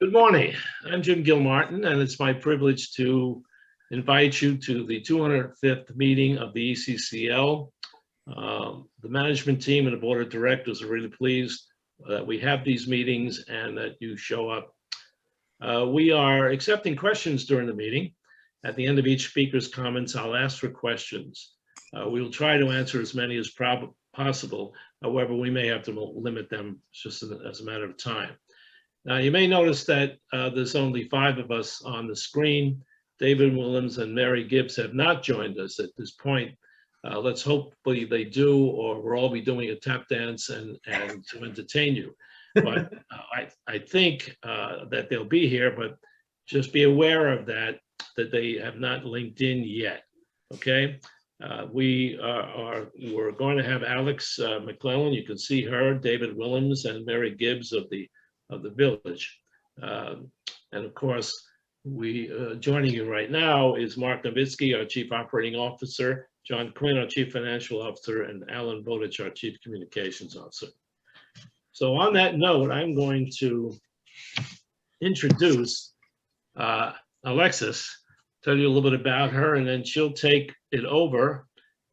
Good morning. I'm Jim Gilmartin, and it's my privilege to invite you to the 205th meeting of the ECCL. The management team and the board of directors are really pleased that we have these meetings and that you show up. We are accepting questions during the meeting. At the end of each speaker's comments, I'll ask for questions. We'll try to answer as many as possible. However, we may have to limit them just as a matter of time. Now, you may notice that there's only 5 of us on the screen. David Willems and Mary Gibbs have not joined us at this point. Let's hopefully they do, or we'll all be doing a tap dance and to entertain you. But I think that they'll be here, but just be aware of that they have not linked in yet, okay? We're going to have Alex McLennan, you can see her, David Willems and Mary Gibbs of the Village. And of course, joining you right now is Mark Nowitzki, our Chief Operating Officer, John Quinn, our Chief Financial Officer, and Alan Bowditch, our Chief Communications Officer. So on that note, I'm going to introduce Alexis, tell you a little bit about her, and then she'll take it over.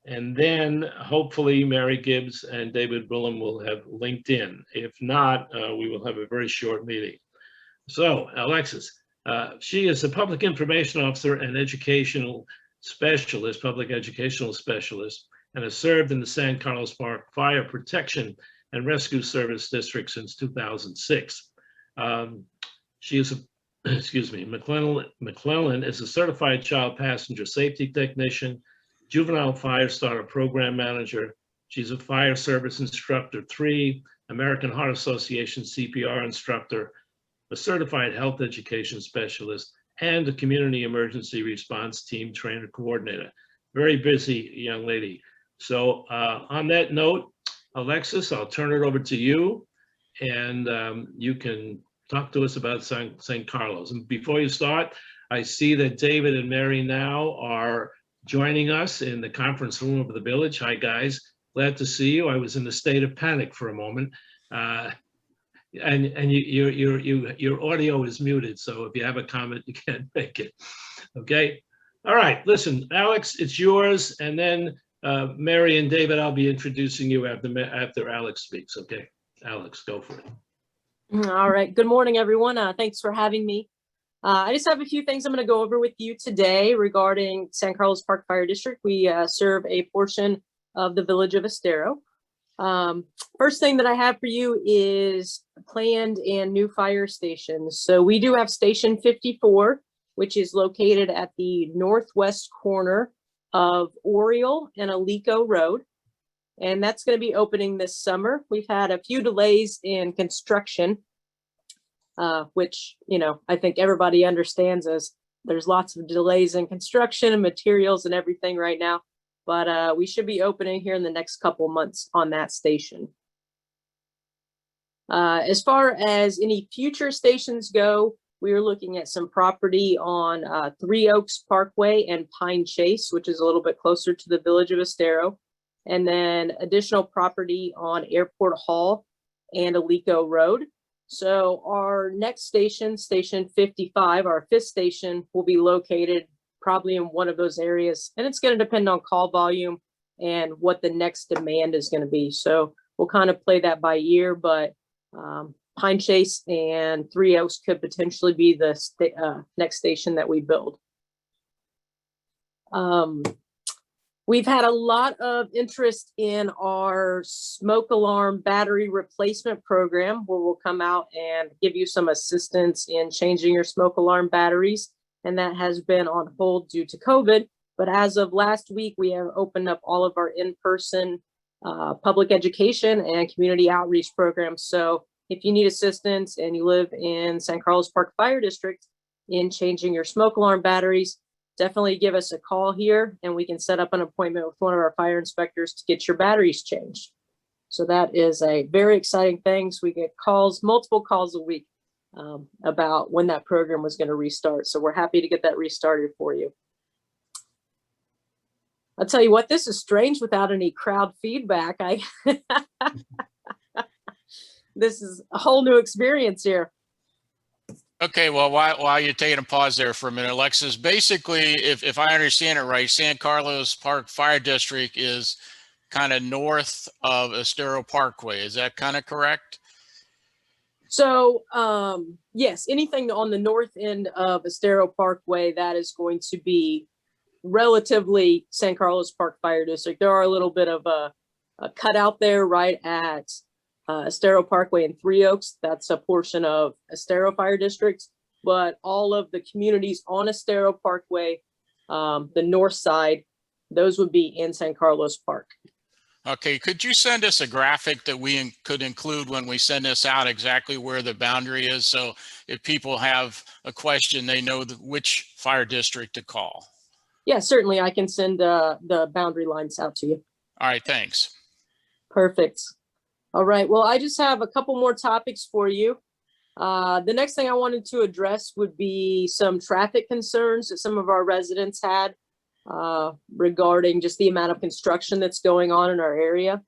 And then hopefully Mary Gibbs and David Willem will have linked in. If not, we will have a very short meeting. So Alexis, she is a public information officer and educational specialist, public educational specialist, and has served in the San Carlos Park Fire Protection and Rescue Service District since 2006. She is McLennan is a certified child passenger safety technician, juvenile fire starter program manager. She's a fire service instructor 3, American Heart Association CPR instructor, a certified health education specialist, and a community emergency response team trainer coordinator. Very busy young lady. So on that note, Alexis, I'll turn it over to you, and you can talk to us about San Carlos. And before you start, I see that David and Mary now are joining us in the conference room of the Village. Hi, guys. Glad to see you. I was in a state of panic for a moment. And your audio is muted, so if you have a comment, you can't make it. Okay. All right. Listen, Alex, it's yours, and then Mary and David, I'll be introducing you after Alex speaks. Okay, Alex, go for it. All right. Good morning, everyone. Thanks for having me. I just have a few things I'm going to go over with you today regarding San Carlos Park Fire District. We serve a portion of the Village of Estero. First thing that I have for you is planned and new fire stations. So we do have Station 54, which is located at the northwest corner of Oriole and Alico Road. And that's going to be opening this summer. We've had a few delays in construction, which, I think everybody understands, as there's lots of delays in construction and materials and everything right now. But we should be opening here in the next couple months on that station. As far as any future stations go, we are looking at some property on 3 Oaks Parkway and Pine Chase, which is a little bit closer to the Village of Estero. And then additional property on Airport Hall and Alico Road. So our next station, Station 55, our 5th station, will be located probably in one of those areas. And it's going to depend on call volume and what the next demand is going to be. So we'll kind of play that by ear, but Pine Chase and 3 Oaks could potentially be the next station that we build. We've had a lot of interest in our smoke alarm battery replacement program, where we'll come out and give you some assistance in changing your smoke alarm batteries. And that has been on hold due to COVID. But as of last week, we have opened up all of our in-person public education and community outreach programs. So if you need assistance and you live in San Carlos Park Fire District in changing your smoke alarm batteries, definitely give us a call here and we can set up an appointment with one of our fire inspectors to get your batteries changed. So that is a very exciting thing. So we get calls, multiple calls a week about when that program was going to restart. So we're happy to get that restarted for you. I'll tell you what, this is strange without any crowd feedback. This is a whole new experience here. Okay, well, while you're taking a pause there for a minute, Alexis, basically, if I understand it right, San Carlos Park Fire District is kind of north of Estero Parkway. Is that kind of correct? So, yes, anything on the north end of Estero Parkway, that is going to be relatively San Carlos Park Fire District. There are a little bit of a cutout there right at Estero Parkway and Three Oaks. That's a portion of Estero Fire District, but all of the communities on Estero Parkway, the north side, those would be in San Carlos Park. Okay, could you send us a graphic that we could include when we send this out, exactly where the boundary is? So if people have a question, they know which fire district to call. Yeah, certainly. I can send the boundary lines out to you. All right, thanks. Perfect. All right. Well, I just have a couple more topics for you. The next thing I wanted to address would be some traffic concerns that some of our residents had regarding just the amount of construction that's going on in our area.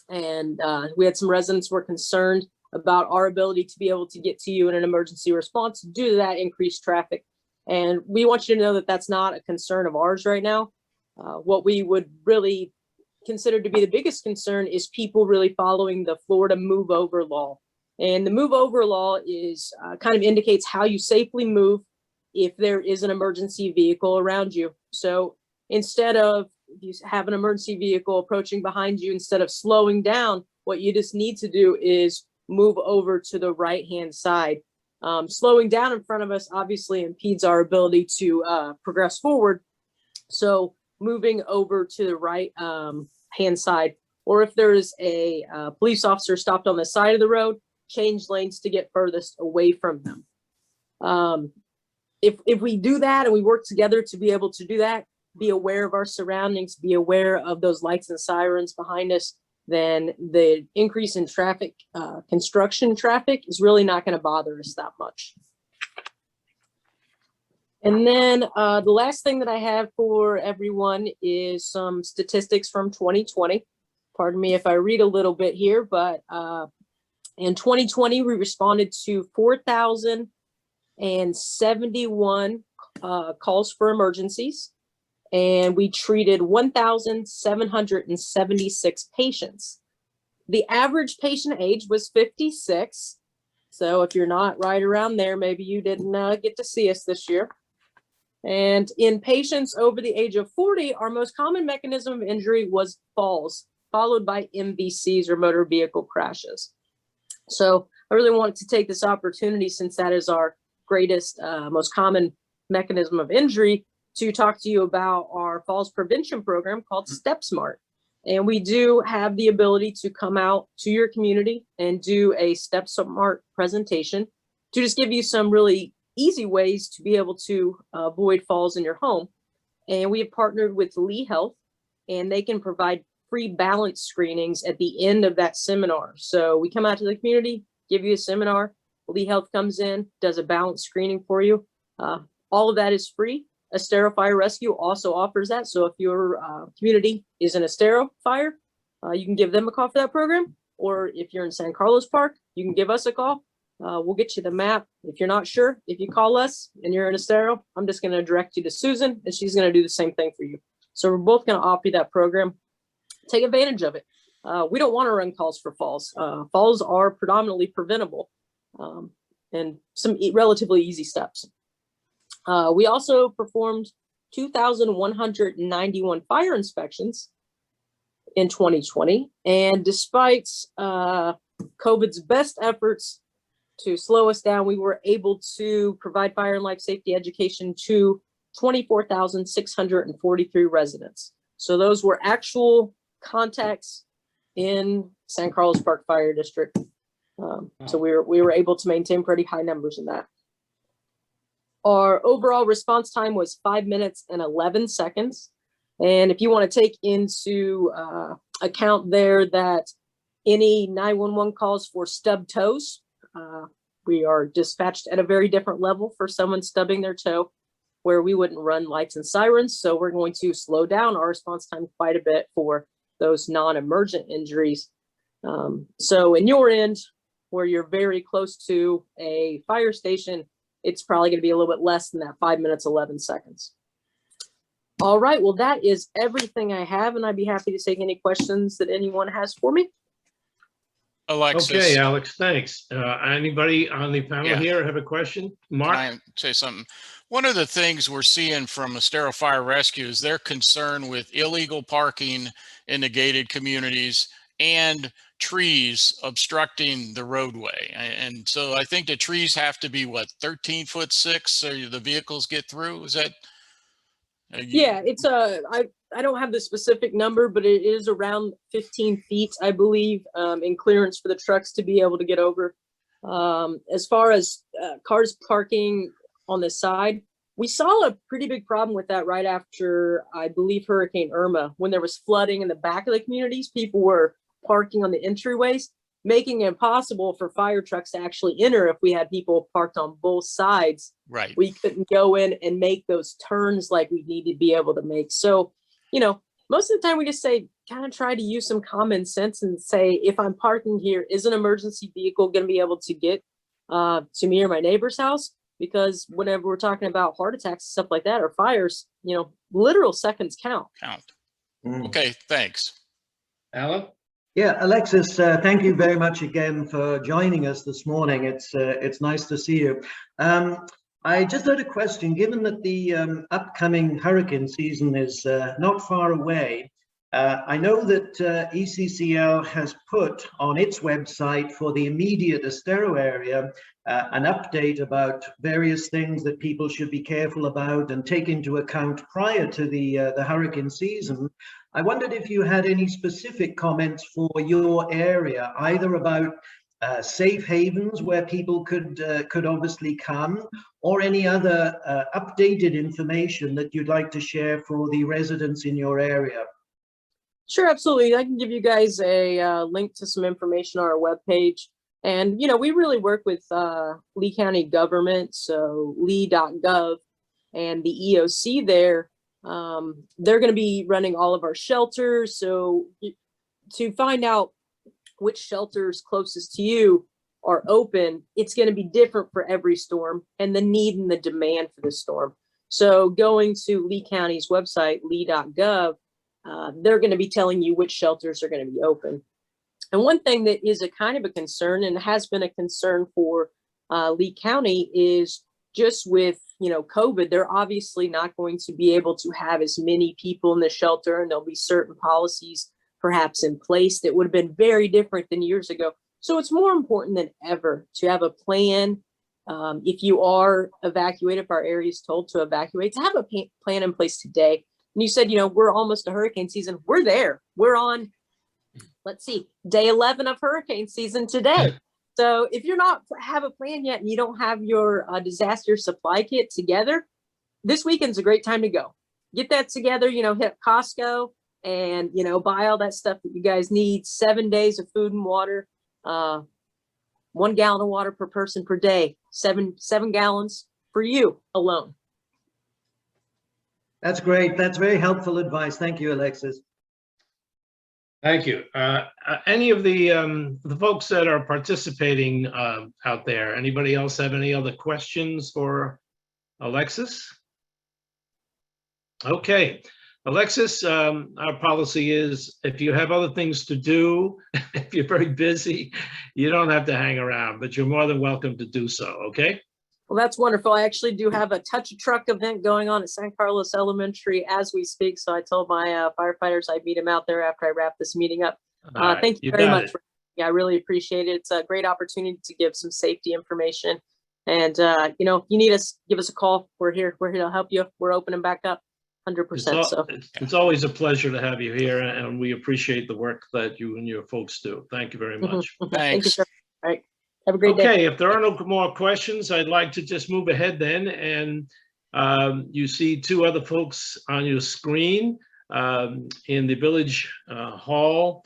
And we had some residents who were concerned about our ability to be able to get to you in an emergency response due to that increased traffic. And we want you to know that that's not a concern of ours right now. What we would really consider to be the biggest concern is people really following the Florida move over law. And the move over law is kind of indicates how you safely move if there is an emergency vehicle around you. So instead of, if you have an emergency vehicle approaching behind you, instead of slowing down, what you just need to do is move over to the right-hand side. Slowing down in front of us obviously impedes our ability to progress forward. So moving over to the right hand side, or if there is a police officer stopped on the side of the road, change lanes to get furthest away from them. If we do that and we work together to be able to do that, be aware of our surroundings, be aware of those lights and sirens behind us, then the increase in traffic, construction traffic, is really not going to bother us that much. And then the last thing that I have for everyone is some statistics from 2020. Pardon me if I read a little bit here, but in 2020, we responded to 4,071 calls for emergencies, and we treated 1,776 patients. The average patient age was 56. So if you're not right around there, maybe you didn't get to see us this year. And in patients over the age of 40, our most common mechanism of injury was falls, followed by MVCs or motor vehicle crashes. So I really wanted to take this opportunity, since that is our greatest, most common mechanism of injury, to talk to you about our falls prevention program called Step Smart. And we do have the ability to come out to your community and do a Step Smart presentation to just give you some really easy ways to be able to avoid falls in your home. And we have partnered with Lee Health, and they can provide free balance screenings at the end of that seminar. So we come out to the community, give you a seminar, Lee Health comes in, does a balance screening for you. All of that is free. Estero Fire Rescue also offers that. So if your community is in Estero Fire, you can give them a call for that program. Or if you're in San Carlos Park, you can give us a call. We'll get you the map. If you're not sure, if you call us and you're in Estero, I'm just going to direct you to Susan, and she's going to do the same thing for you. So we're both going to offer you that program. Take advantage of it. We don't want to run calls for falls. Falls are predominantly preventable, and some relatively easy steps. We also performed 2,191 fire inspections in 2020. And despite COVID's best efforts to slow us down, we were able to provide fire and life safety education to 24,643 residents. So those were actual contacts in San Carlos Park Fire District. So we were able to maintain pretty high numbers in that. Our overall response time was 5 minutes and 11 seconds. And if you want to take into account there that any 911 calls for stubbed toes, we are dispatched at a very different level for someone stubbing their toe, where we wouldn't run lights and sirens. So we're going to slow down our response time quite a bit for those non-emergent injuries. So in your end, where you're very close to a fire station, it's probably going to be a little bit less than that, 5 minutes, 11 seconds. All right, well, that is everything I have, and I'd be happy to take any questions that anyone has for me. Alexis. Okay, Alex, thanks. Anybody on the panel here have a question? Mark? Can I say something? One of the things we're seeing from Estero Fire Rescue is their concern with illegal parking in the gated communities and trees obstructing the roadway. And so I think the trees have to be, what, 13'6" so the vehicles get through? Is that? Yeah, it's I don't have the specific number, but it is around 15 feet, I believe, in clearance for the trucks to be able to get over. As far as cars parking on the side, we saw a pretty big problem with that right after, I believe, Hurricane Irma, when there was flooding in the back of the communities. People were parking on the entryways, making it impossible for fire trucks to actually enter. If we had people parked on both sides, right, we couldn't go in and make those turns like we need to be able to make. So, you know, most of the time we just say, kind of try to use some common sense and say, if I'm parking here, is an emergency vehicle going to be able to get to me or my neighbor's house? Because whenever we're talking about heart attacks and stuff like that, or fires, you know, literal seconds count. Okay, thanks. Alan? Yeah, Alexis, thank you very much again for joining us this morning. It's nice to see you. I just had a question. Given that the upcoming hurricane season is not far away, I know that ECCL has put on its website for the immediate Estero area an update about various things that people should be careful about and take into account prior to the hurricane season. I wondered if you had any specific comments for your area, either about safe havens where people could obviously come, or any other updated information that you'd like to share for the residents in your area. Sure, absolutely. I can give you guys a link to some information on our webpage. And, you know, we really work with Lee County government, so lee.gov, and the EOC there. They're going to be running all of our shelters. So to find out which shelters closest to you are open, it's going to be different for every storm and the need and the demand for the storm. So going to Lee County's website, lee.gov, they're going to be telling you which shelters are going to be open. And one thing that is a kind of a concern, and has been a concern for Lee County, is just with, you know, COVID, they're obviously not going to be able to have as many people in the shelter, and there'll be certain policies perhaps in place that would have been very different than years ago. So it's more important than ever to have a plan. If you are evacuated, if our area is told to evacuate, to have a plan in place today. And you said, you know, we're almost to hurricane season. We're there. We're on, let's see, day 11 of hurricane season today. So if you're not have a plan yet and you don't have your disaster supply kit together, this weekend's a great time to go. Get that together, you know, hit Costco and, you know, buy all that stuff that you guys need. 7 days of food and water, 1 gallon of water per person per day, seven gallons for you alone. That's great. That's very helpful advice. Thank you, Alexis. Thank you. Any of the folks that are participating out there, anybody else have any other questions for Alexis? Okay, Alexis, our policy is if you have other things to do, if you're very busy, you don't have to hang around, but you're more than welcome to do so, okay? Well, that's wonderful. I actually do have a touch a truck event going on at San Carlos Elementary as we speak. So I told my firefighters I'd meet them out there after I wrap this meeting up. Thank you very much. Yeah, I really appreciate it. It's a great opportunity to give some safety information. And, you know, if you need us, give us a call. We're here. We're here to help you. We're opening back up 100%. So it's always a pleasure to have you here, and we appreciate the work that you and your folks do. Thank you very much. Thank you, sir. All right. Have a great day. Okay, if there are no more questions, I'd like to just move ahead then. And you see two other folks on your screen in the Village Hall.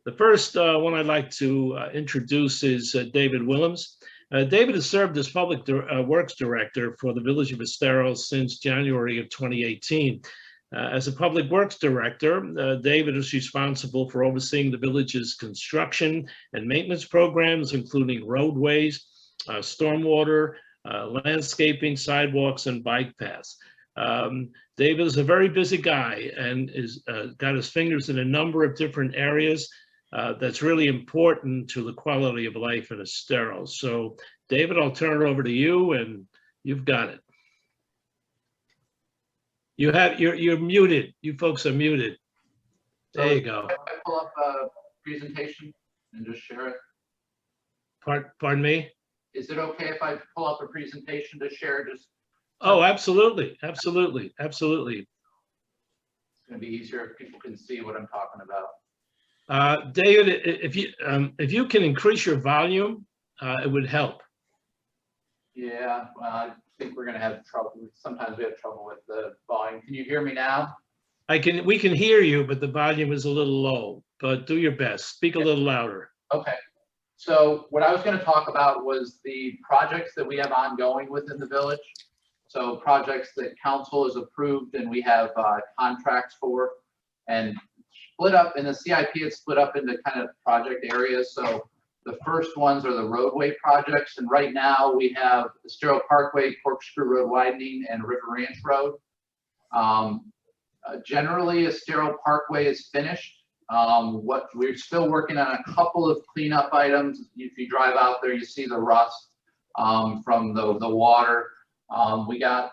The first one I'd like to introduce is David Willems. David has served as Public Works Director for the Village of Estero since January of 2018. As a Public Works Director, David is responsible for overseeing the village's construction and maintenance programs, including roadways, stormwater, landscaping, sidewalks, and bike paths. David is a very busy guy and is got his fingers in a number of different areas that's really important to the quality of life in Estero. So, David, I'll turn it over to you, and you've got it. You're muted. You folks are muted. There you go. If I pull up a presentation and just share it, Pardon me? is it okay if I pull up a presentation to share? Just Oh, absolutely, absolutely, absolutely. it's going to be easier if people can see what I'm talking about. David, if you can increase your volume, it would help. Yeah, I think we're going to have trouble. Sometimes we have trouble with the volume. Can you hear me now? We can hear you, but the volume is a little low, but do your best. Speak a little louder. Okay. So what I was going to talk about was the projects that we have ongoing within the village. So projects that council has approved and we have contracts for, and split up in the CIP, it's split up into kind of project areas. So the first ones are the roadway projects. And right now we have Estero Parkway, Corkscrew Road widening, and River Ranch Road. Generally, Estero Parkway is finished. What we're still working on a couple of cleanup items. If you drive out there, you see the rust from the water. We got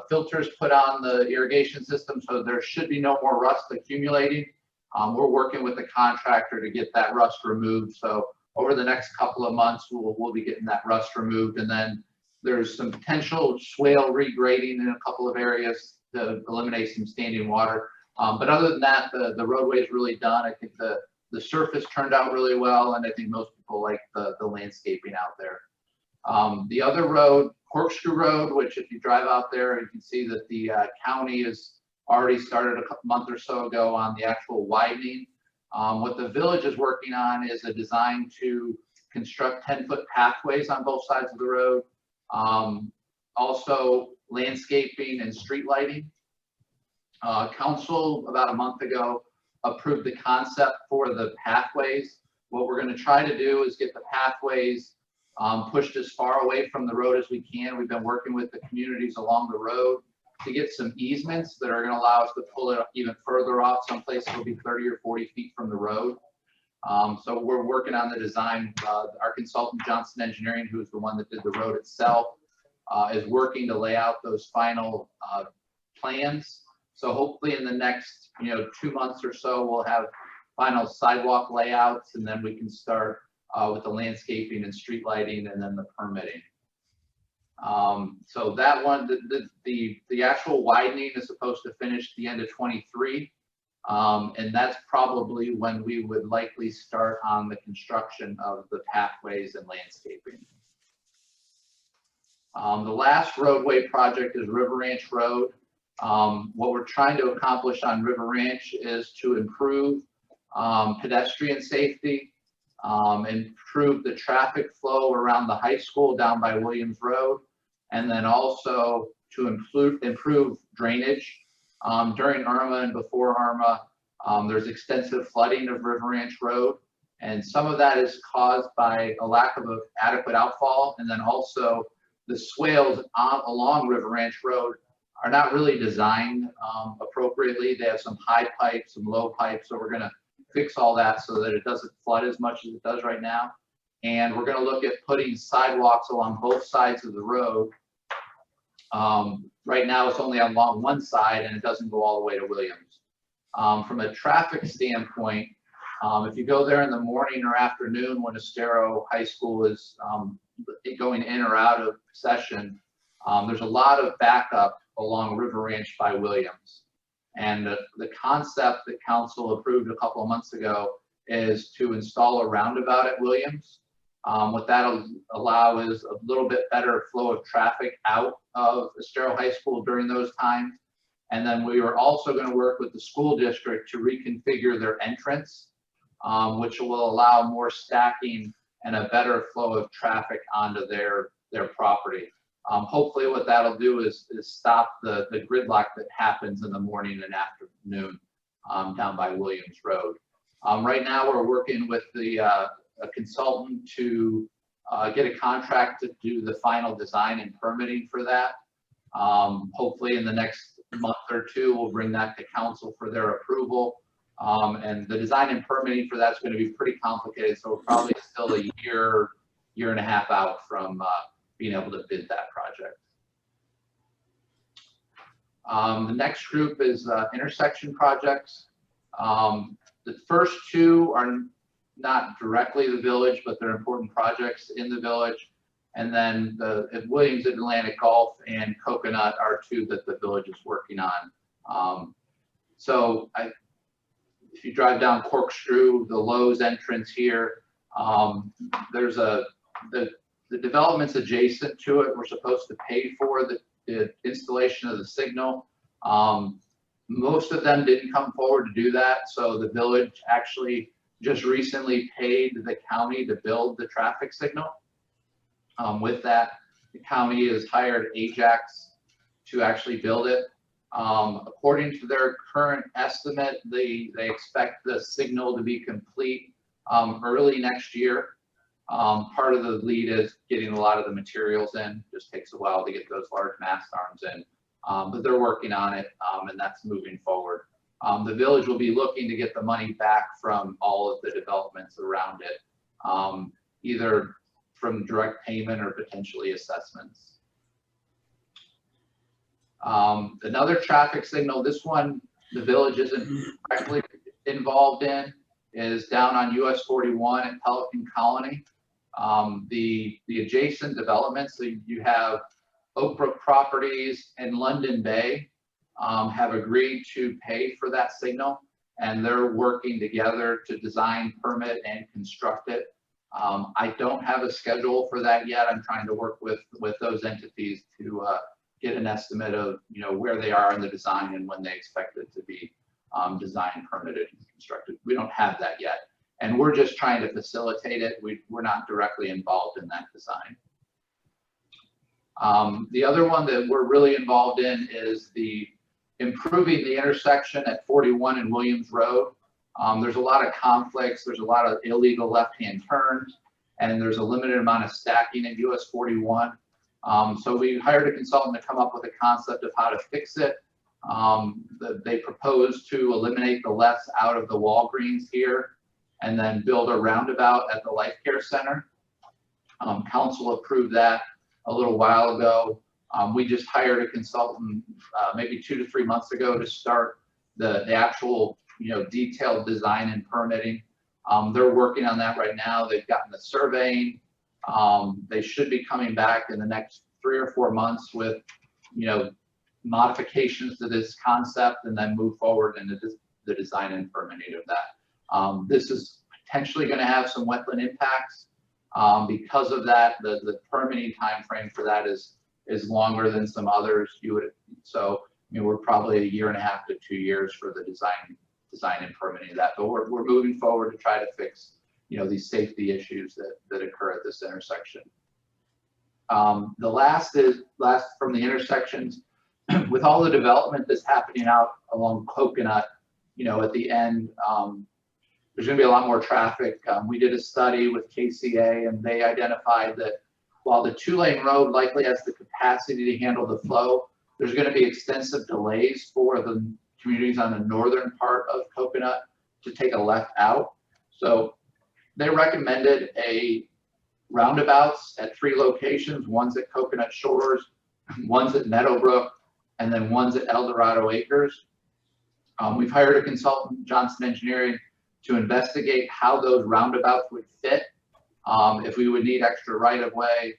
filters put on the irrigation system, so there should be no more rust accumulating. We're working with the contractor to get that rust removed. So over the next couple of months, we'll be getting that rust removed. And then there's some potential swale regrading in a couple of areas to eliminate some standing water. But other than that, the roadway is really done. I think the surface turned out really well, and I think most people like the landscaping out there. The other road, Corkscrew Road, which if you drive out there, you can see that the county has already started a month or so ago on the actual widening. What the village is working on is a design to construct 10-foot pathways on both sides of the road. Also landscaping and street lighting. Council about a month ago approved the concept for the pathways. What we're going to try to do is get the pathways pushed as far away from the road as we can. We've been working with the communities along the road to get some easements that are going to allow us to pull it even further off. Some places will be 30 or 40 feet from the road. So we're working on the design. Our consultant, Johnson Engineering, who's the one that did the road itself, is working to lay out those final plans. So hopefully in the next 2 months or so, we'll have final sidewalk layouts, and then we can start with the landscaping and street lighting, and then the permitting. So that one, the actual widening is supposed to finish at the end of 23. And that's probably when we would likely start on the construction of the pathways and landscaping. The last roadway project is River Ranch Road. What we're trying to accomplish on River Ranch is to improve pedestrian safety, improve the traffic flow around the high school down by Willems Road, and then also to improve drainage. During Irma and before Irma, there's extensive flooding of River Ranch Road, and some of that is caused by a lack of adequate outfall, and then also the swales along River Ranch Road are not really designed appropriately. They have some high pipes, some low pipes, so we're going to fix all that so that it doesn't flood as much as it does right now. And we're going to look at putting sidewalks along both sides of the road. Right now it's only along one side and it doesn't go all the way to Willems. From a traffic standpoint, if you go there in the morning or afternoon when Estero High School is going in or out of session, there's a lot of backup along River Ranch by Willems. And the concept that council approved a couple of months ago is to install a roundabout at Willems. What that'll allow is a little bit better flow of traffic out of Estero High School during those times. And then we are also going to work with the school district to reconfigure their entrance, which will allow more stacking and a better flow of traffic onto their property. Hopefully what that'll do is stop the gridlock that happens in the morning and afternoon down by Willems Road. Right now we're working with a consultant to get a contract to do the final design and permitting for that. Hopefully in the next month or two, we'll bring that to council for their approval. And the design and permitting for that's going to be pretty complicated. So we're probably still a year and a half out from being able to bid that project. The next group is intersection projects. The first two are not directly the village, but they're important projects in the village. And then the Willems, Atlantic Gulf, and Coconut are two that the village is working on. If you drive down Corkscrew, the Lowe's entrance here, there's the developments adjacent to it. We're supposed to pay for the installation of the signal. Most of them didn't come forward to do that. So the village actually just recently paid the county to build the traffic signal. With that, the county has hired Ajax to actually build it. According to their current estimate, they expect the signal to be complete early next year. Part of the lead is getting a lot of the materials in. Just takes a while to get those large mast arms in, but they're working on it, and that's moving forward. The village will be looking to get the money back from all of the developments around it, either from direct payment or potentially assessments. Another traffic signal, this one the village isn't directly involved in, is down on US 41 in Pelican Colony. The adjacent developments, so you have Oak Brook Properties and London Bay have agreed to pay for that signal, and they're working together to design, permit, and construct it. I don't have a schedule for that yet. I'm trying to work with those entities to get an estimate of where they are in the design and when they expect it to be designed, permitted, and constructed. We don't have that yet, and we're just trying to facilitate it. We're not directly involved in that design. The other one that we're really involved in is improving the intersection at 41 and Williams Road. There's a lot of conflicts. There's a lot of illegal left-hand turns, and there's a limited amount of stacking in US 41. So we hired a consultant to come up with a concept of how to fix it. They proposed to eliminate the lefts out of the Walgreens here and then build a roundabout at the Life Care Center. Council approved that a little while ago. We just hired a consultant maybe 2 to 3 months ago to start the actual detailed design and permitting. They're working on that right now. They've gotten the surveying. They should be coming back in the next 3 or 4 months with modifications to this concept, and then move forward into the design and permitting of that. This is potentially going to have some wetland impacts. Because of that, the permitting time frame for that is longer than some others. We're probably 1.5 years to 2 years for the design and permitting of that. But we're moving forward to try to fix these safety issues that occur at this intersection. The last from the intersections, with all the development that's happening out along Coconut, at the end, there's going to be a lot more traffic. We did a study with KCA, and they identified that while the 2-lane road likely has the capacity to handle the flow, there's going to be extensive delays for the communities on the northern part of Coconut to take a left out. So they recommended roundabouts at 3 locations. One's at Coconut Shores, one's at Meadowbrook, and then one's at El Dorado Acres. We've hired a consultant, Johnson Engineering, to investigate how those roundabouts would fit, if we would need extra right-of-way,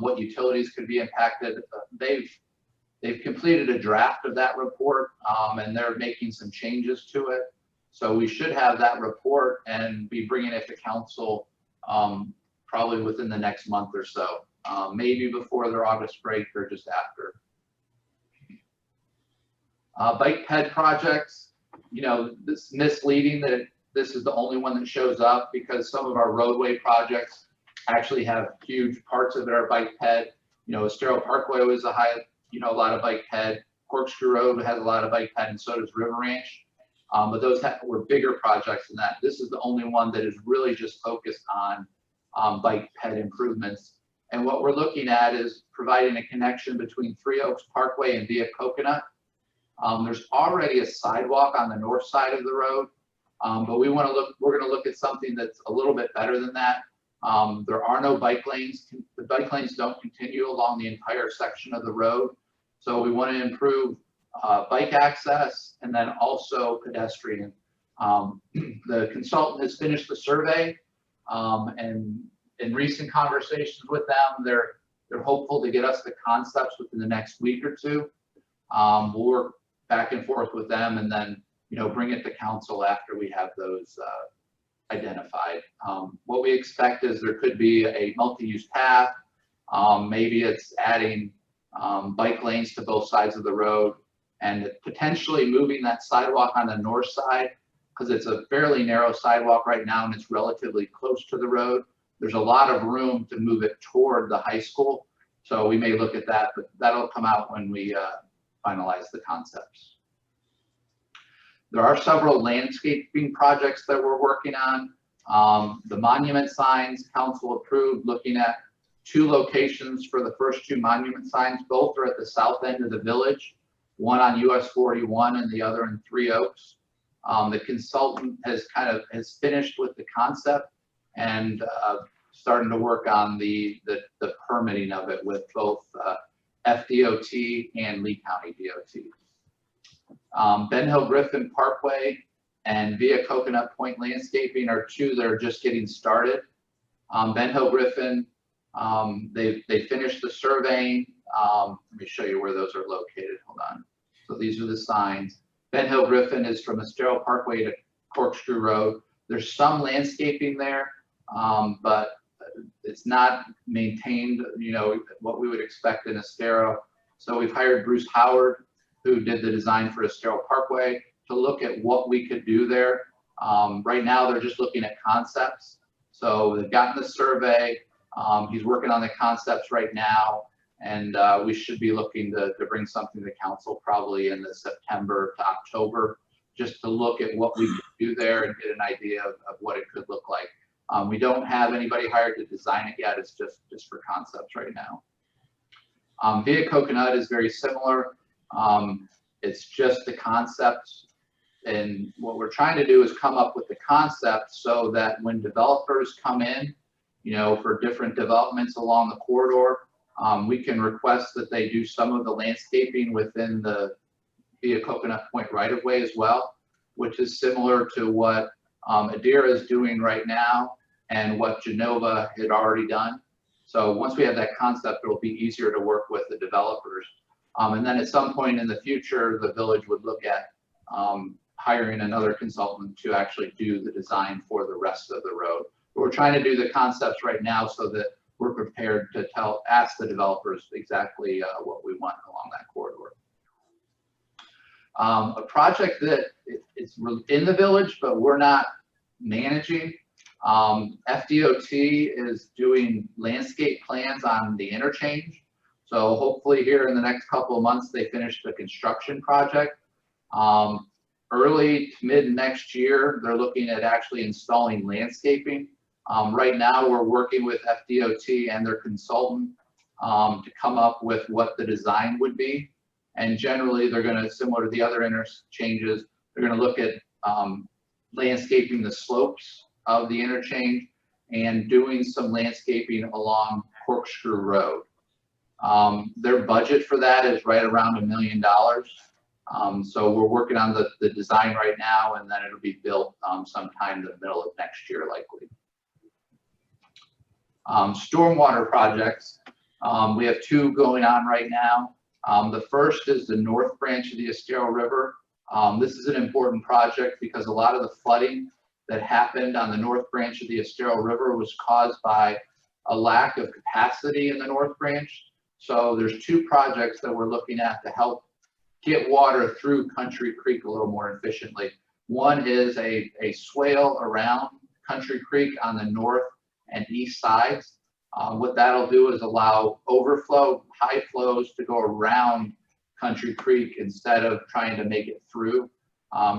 what utilities could be impacted. They've completed a draft of that report, and they're making some changes to it. So we should have that report and be bringing it to council probably within the next month or so, maybe before their August break or just after. Bike ped projects, this misleading that this is the only one that shows up, because some of our roadway projects actually have huge parts of it are bike ped. Estero Parkway was a lot of bike ped. Corkscrew Road has a lot of bike ped, and so does River Ranch. But those were bigger projects than that. This is the only one that is really just focused on bike ped improvements. And what we're looking at is providing a connection between Three Oaks Parkway and Via Coconut. There's already a sidewalk on the north side of the road, but we're going to look at something that's a little bit better than that. There are no bike lanes. The bike lanes don't continue along the entire section of the road. So we want to improve bike access and then also pedestrian. The consultant has finished the survey, and in recent conversations with them, they're hopeful to get us the concepts within the next week or two. We'll work back and forth with them and then, bring it to council after we have those identified. What we expect is there could be a multi-use path. Maybe it's adding bike lanes to both sides of the road and potentially moving that sidewalk on the north side, because it's a fairly narrow sidewalk right now and it's relatively close to the road. There's a lot of room to move it toward the high school. So we may look at that, but that'll come out when we finalize the concepts. There are several landscaping projects that we're working on. The monument signs, council approved, looking at 2 locations for the first 2 monument signs. Both are at the south end of the village, one on US 41 and the other in Three Oaks. The consultant has finished with the concept and starting to work on the permitting of it with both FDOT and Lee County DOT. Ben Hill Griffin Parkway and Via Coconut Point Landscaping are 2 that are just getting started. Ben Hill Griffin, they finished the surveying. Let me show you where those are located. Hold on. So these are the signs. Ben Hill Griffin is from Estero Parkway to Corkscrew Road. There's some landscaping there, but it's not maintained, what we would expect in Estero. So we've hired Bruce Howard, who did the design for Estero Parkway, to look at what we could do there. Right now, they're just looking at concepts. So they've gotten the survey. He's working on the concepts right now, and we should be looking to bring something to council probably in the September to October, just to look at what we could do there and get an idea of what it could look like. We don't have anybody hired to design it yet. It's just for concepts right now. Via Coconut is very similar. It's just the concepts. And what we're trying to do is come up with the concept so that when developers come in, for different developments along the corridor, we can request that they do some of the landscaping within the Via Coconut Point right-of-way as well, which is similar to what Adira is doing right now and what Genova had already done. So once we have that concept, it'll be easier to work with the developers. And then at some point in the future, the village would look at hiring another consultant to actually do the design for the rest of the road. But we're trying to do the concepts right now so that we're prepared to ask the developers exactly what we want along that corridor. A project that is in the village, but we're not managing. FDOT is doing landscape plans on the interchange. So hopefully here in the next couple of months, they finish the construction project. Early to mid next year, they're looking at actually installing landscaping. Right now, we're working with FDOT and their consultant to come up with what the design would be. And generally, they're going to, similar to the other interchanges, they're going to look at landscaping the slopes of the interchange and doing some landscaping along Corkscrew Road. Their budget for that is right around $1 million. So we're working on the design right now, and then it'll be built sometime in the middle of next year, likely. Stormwater projects. We have 2 going on right now. The first is the north branch of the Estero River. This is an important project because a lot of the flooding that happened on the north branch of the Estero River was caused by a lack of capacity in the north branch. So there's 2 projects that we're looking at to help get water through Country Creek a little more efficiently. One is a swale around Country Creek on the north and east sides. What that'll do is allow overflow, high flows to go around Country Creek instead of trying to make it through.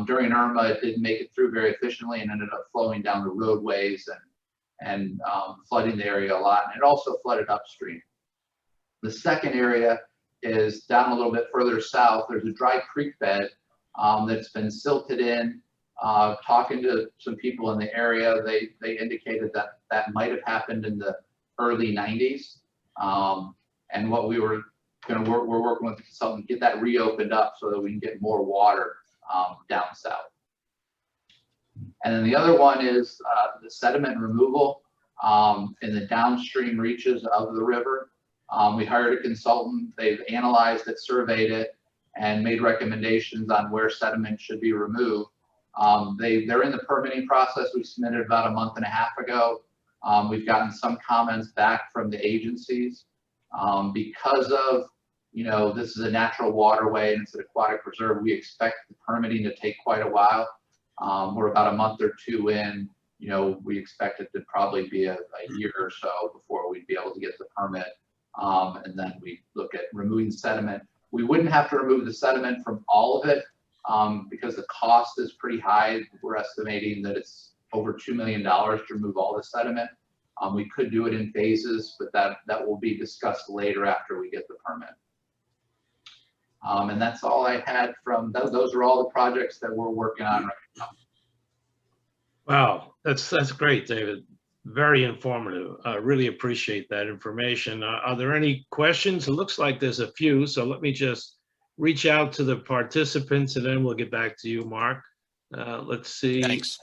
During Irma, it didn't make it through very efficiently and ended up flowing down the roadways and flooding the area a lot. And it also flooded upstream. The second area is down a little bit further south. There's a dry creek bed that's been silted in. Talking to some people in the area, they indicated that that might have happened in the early 90s. And what we were going to work, we're working with the consultant to get that reopened up so that we can get more water down south. And then the other one is the sediment removal in the downstream reaches of the river. We hired a consultant. They've analyzed it, surveyed it, and made recommendations on where sediment should be removed. They're in the permitting process. We submitted about a month and a half ago. We've gotten some comments back from the agencies. Because of, this is a natural waterway and it's an aquatic reserve, we expect the permitting to take quite a while. We're about a month or two in, we expect it to probably be a year or so before we'd be able to get the permit. And then we look at removing sediment. We wouldn't have to remove the sediment from all of it because the cost is pretty high. We're estimating that it's over $2 million to remove all the sediment. We could do it in phases, but that will be discussed later after we get the permit. And that's all I had from those are all the projects that we're working on right now. Wow, that's great, David. Very informative. I really appreciate that information. Are there any questions? It looks like there's a few, so let me just reach out to the participants and then we'll get back to you, Mark. Let's see. Thanks.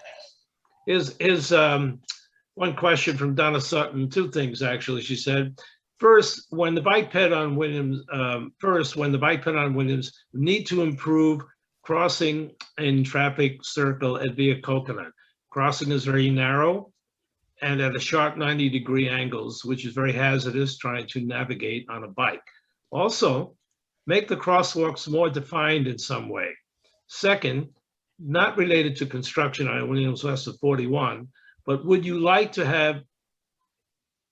Is one question from Donna Sutton, two things actually. She said, first, when the bike ped on Willems, need to improve crossing in traffic circle at Via Coconut. Crossing is very narrow and at a sharp 90-degree angles, which is very hazardous trying to navigate on a bike. Also, make the crosswalks more defined in some way. Second, not related to construction on Williams west of 41, but would you like to have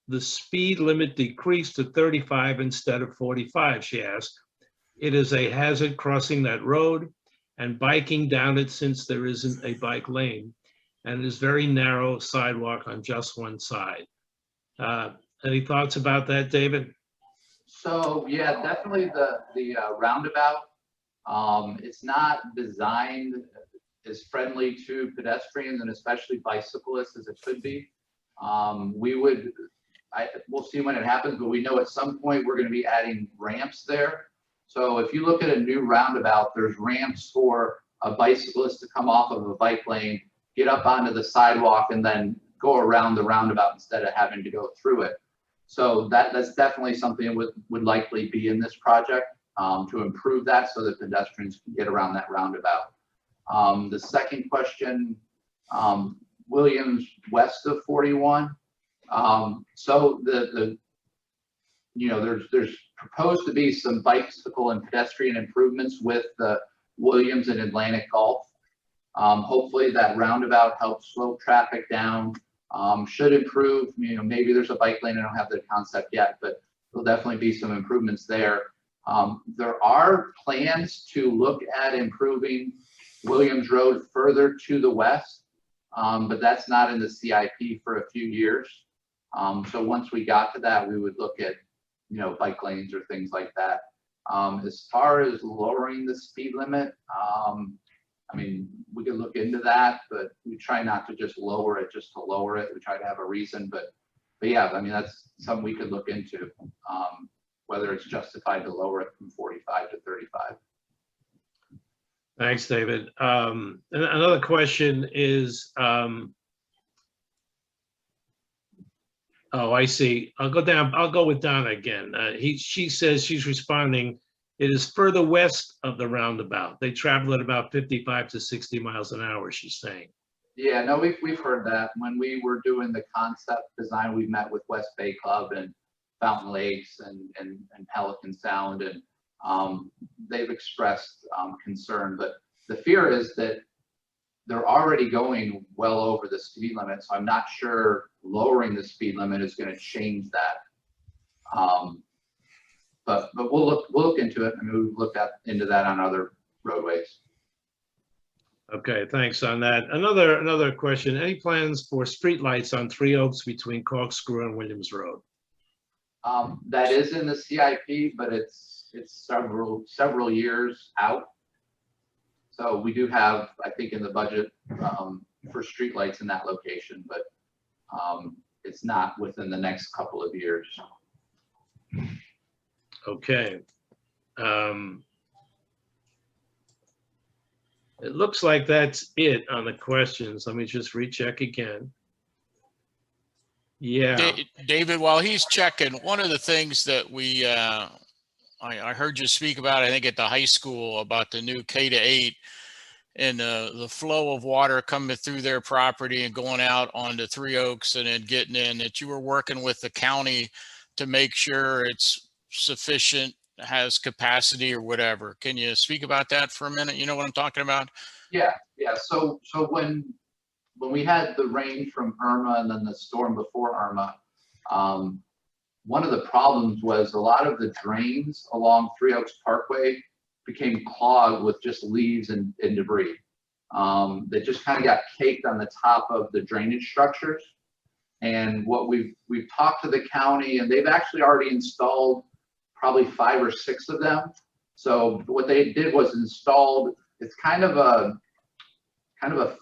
the speed limit decreased to 35 instead of 45, she asked. It is a hazard crossing that road and biking down it since there isn't a bike lane and it is very narrow sidewalk on just one side. Any thoughts about that, David? So yeah, definitely the roundabout. It's not designed as friendly to pedestrians and especially bicyclists as it could be. We'll see when it happens, but we know at some point we're going to be adding ramps there. So if you look at a new roundabout, there's ramps for a bicyclist to come off of a bike lane, get up onto the sidewalk, and then go around the roundabout instead of having to go through it. So that's definitely something that would likely be in this project to improve that so that pedestrians can get around that roundabout. The second question, Williams west of 41. So there's proposed to be some bicycle and pedestrian improvements with the Williams and Atlantic Gulf. Hopefully that roundabout helps slow traffic down, should improve, maybe there's a bike lane. I don't have the concept yet, but there'll definitely be some improvements there. There are plans to look at improving Williams Road further to the west, but that's not in the CIP for a few years. So once we got to that, we would look at, bike lanes or things like that. As far as lowering the speed limit, we could look into that, but we try not to just lower it just to lower it. We try to have a reason, but yeah, that's something we could look into, whether it's justified to lower it from 45 to 35. Thanks, David. And another question is, oh, I see. I'll go with Donna again. She says she's responding. It is further west of the roundabout. They travel at about 55 to 60 miles an hour, she's saying. Yeah, no, we've heard that. When we were doing the concept design, we met with West Bay Club and Fountain Lakes and Pelican Sound, and they've expressed concern. But the fear is that they're already going well over the speed limit, so I'm not sure lowering the speed limit is going to change that. But we'll look into it. We've looked into that on other roadways. Okay, thanks on that. Another question. Any plans for streetlights on Three Oaks between Corkscrew and Williams Road? That is in the CIP, but it's several years out. So we do have, I think, in the budget for streetlights in that location, but it's not within the next couple of years. Okay. It looks like that's it on the questions. Let me just recheck again. Yeah. David, while he's checking, one of the things that we, I heard you speak about, I think at the high school, about the new K-8 and the flow of water coming through their property and going out onto Three Oaks and then getting in, that you were working with the county to make sure it's sufficient, has capacity or whatever. Can you speak about that for a minute? You know what I'm talking about? Yeah. So when we had the rain from Irma and then the storm before Irma, one of the problems was a lot of the drains along Three Oaks Parkway became clogged with just leaves and debris. That just kind of got caked on the top of the drainage structures. And what we've talked to the county, and they've actually already installed probably 5 or 6 of them. So what they did was installed, it's kind of a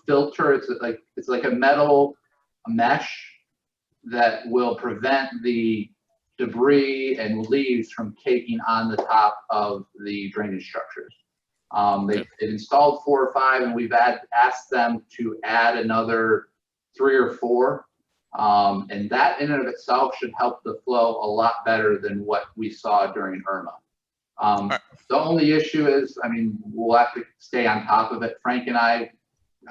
filter. It's like a metal mesh that will prevent the debris and leaves from caking on the top of the drainage structures. They've installed 4 or 5, and we've asked them to add another 3 or 4. And that in and of itself should help the flow a lot better than what we saw during Irma. The only issue is, I mean, we'll have to stay on top of it. Frank and I've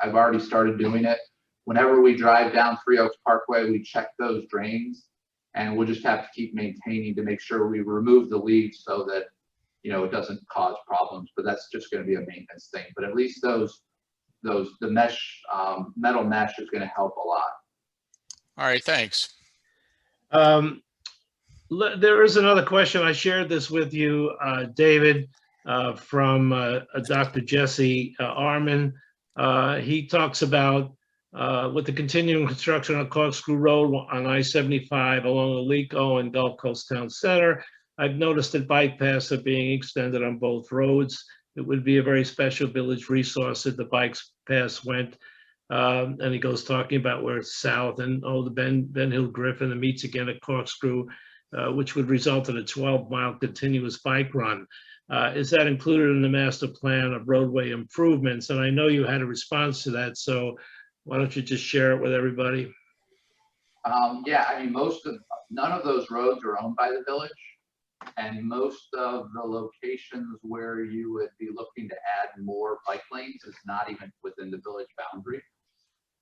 already started doing it. Whenever we drive down Three Oaks Parkway, we check those drains, and we'll just have to keep maintaining to make sure we remove the leaves so that, you know, it doesn't cause problems. But that's just going to be a maintenance thing. But at least the mesh, metal mesh is going to help a lot. All right, thanks. There is another question. I shared this with you, David, from Dr. Jesse Arman. He talks about with the continuing construction on Corkscrew Road on I-75 along Alico and Gulf Coast Town Center, I've noticed that bike paths are being extended on both roads. It would be a very special village resource if the bike paths went. And he goes talking about where it's south and the Ben Hill Griffin and meets again at Corkscrew, which would result in a 12-mile continuous bike run. Is that included in the master plan of roadway improvements? And I know you had a response to that, so why don't you just share it with everybody? Yeah, I mean, none of those roads are owned by the village, and most of the locations where you would be looking to add more bike lanes is not even within the village boundary.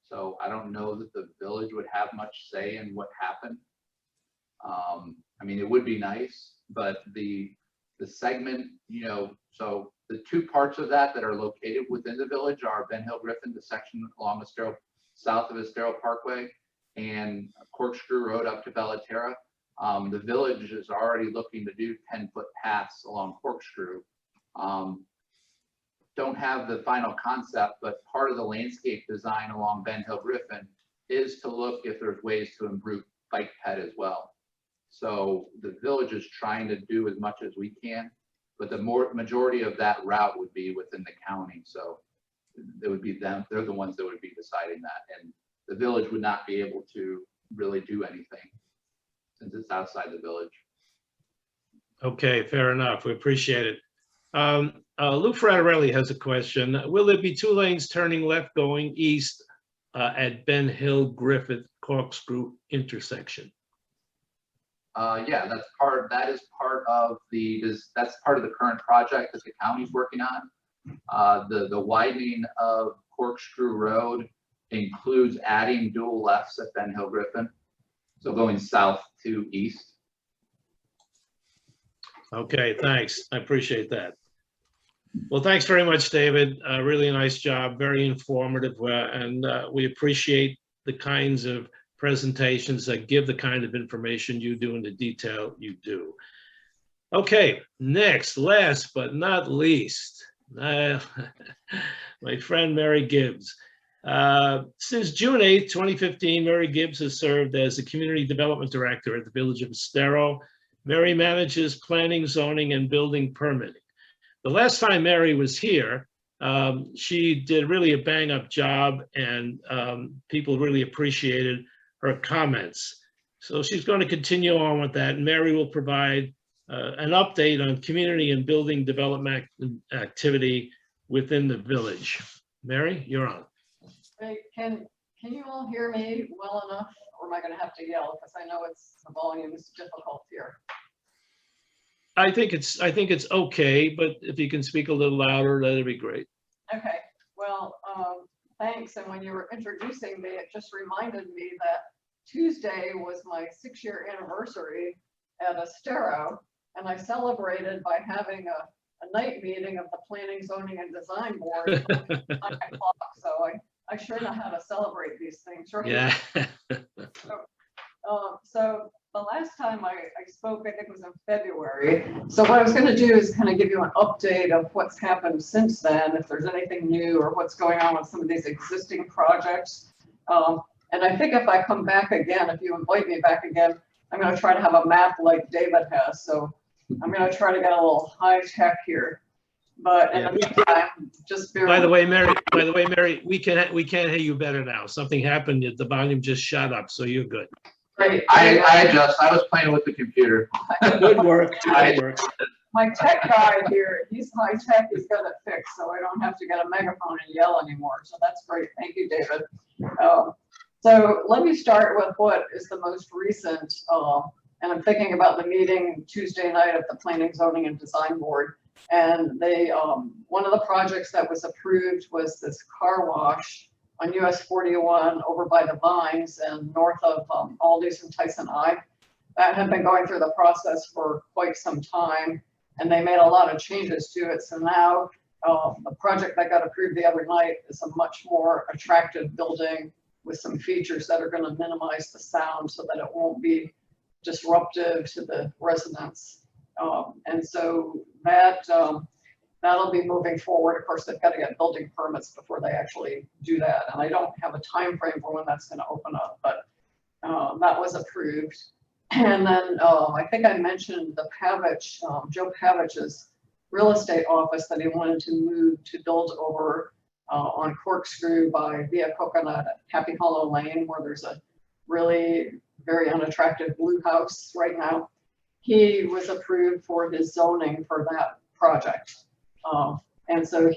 So I don't know that the village would have much say in what happened. I mean, it would be nice, but the segment, you know, so the 2 parts of that are located within the village are Ben Hill Griffin, the section along Estero, south of Estero Parkway, and Corkscrew Road up to Bellaterra. The village is already looking to do 10-foot paths along Corkscrew. Don't have the final concept, but part of the landscape design along Ben Hill Griffin is to look if there's ways to improve bike ped as well. So the village is trying to do as much as we can, but the majority of that route would be within the county. So it would be them, they're the ones that would be deciding that. And the village would not be able to really do anything since it's outside the village. Okay, fair enough. We appreciate it. Lou Fratarelli has a question. Will there be 2 lanes turning left going east at Ben Hill Griffith Corkscrew intersection? Yeah, that's part of the current project that the county's working on. The widening of Corkscrew Road includes adding dual lefts at Ben Hill Griffin, so going south to east. Okay, thanks. I appreciate that. Well, thanks very much, David. Really a nice job, very informative, and we appreciate the kinds of presentations that give the kind of information you do and the detail you do. Okay, next, last but not least, My friend Mary Gibbs. Since June 8th, 2015, Mary Gibbs has served as the Community Development Director at the Village of Estero. Mary manages planning, zoning, and building permitting. The last time Mary was here, she did really a bang-up job, and people really appreciated her comments. So she's going to continue on with that. And Mary will provide an update on community and building development activity within the village. Mary, you're on. Hey, can you all hear me well enough, or am I going to have to yell? Because I know the volume is difficult here. I think it's okay, but if you can speak a little louder, that'd be great. Okay, well, thanks. And when you were introducing me, it just reminded me that Tuesday was my 6-year anniversary at Estero, and I celebrated by having a night meeting of the Planning, Zoning, and Design Board at 9 o'clock. So I sure know how to celebrate these things, right? Yeah. So the last time I spoke, I think was in February. So what I was going to do is kind of give you an update of what's happened since then, if there's anything new or what's going on with some of these existing projects. And I think if I come back again, if you invite me back again, I'm going to try to have a map like David has. So I'm going to try to get a little high tech here. But in the meantime, just bear By the way, Mary, we can't hear you better now. Something happened. The volume just shot up, so you're good. Great. I adjust. I was playing with the computer. Good work. Good work. My tech guy here, he's high tech, he's got it fixed, so I don't have to get a megaphone and yell anymore. So that's great. Thank you, David. So let me start with what is the most recent, and I'm thinking about the meeting Tuesday night of the Planning, Zoning, and Design Board. And they, one of the projects that was approved was this car wash on US 41 over by the Vines and north of Aldi's and Tyson I. That had been going through the process for quite some time, and they made a lot of changes to it. So now the project that got approved the other night is a much more attractive building with some features that are going to minimize the sound so that it won't be disruptive to the residents. And so that that'll be moving forward. Of course, they've got to get building permits before they actually do that. And I don't have a time frame for when that's going to open up, but that was approved. And then I think I mentioned the Pavich, Joe Pavich's real estate office that he wanted to move to build over on Corkscrew by Via Coconut at Happy Hollow Lane, where there's a really very unattractive blue house right now. He was approved for his zoning for that project. And so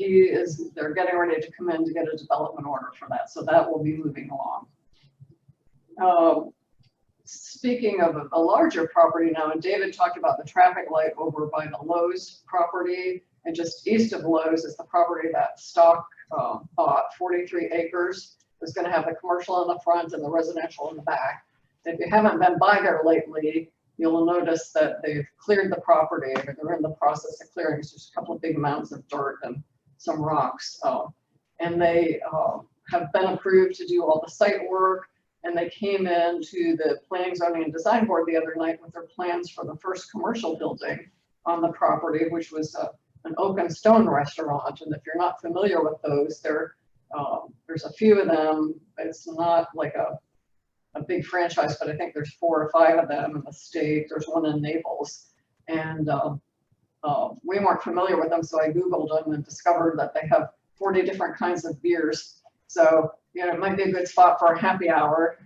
they're getting ready to come in to get a development order for that. So that will be moving along. Speaking of a larger property now, and David talked about the traffic light over by the Lowe's property, and just east of Lowe's is the property that Stock bought, 43 acres. It's going to have the commercial in the front and the residential in the back. If you haven't been by there lately, you'll notice that they've cleared the property. They're in the process of clearing. It's just a couple of big mounds of dirt and some rocks. And they have been approved to do all the site work. And they came into the Planning, Zoning, and Design Board the other night with their plans for the first commercial building on the property, which was an oak and stone restaurant. And if you're not familiar with those, there's a few of them. It's not like a big franchise, but I think there's 4 or 5 of them in the state. There's one in Naples. And we weren't familiar with them, so I Googled them and discovered that they have 40 different kinds of beers. So, you know, it might be a good spot for a happy hour.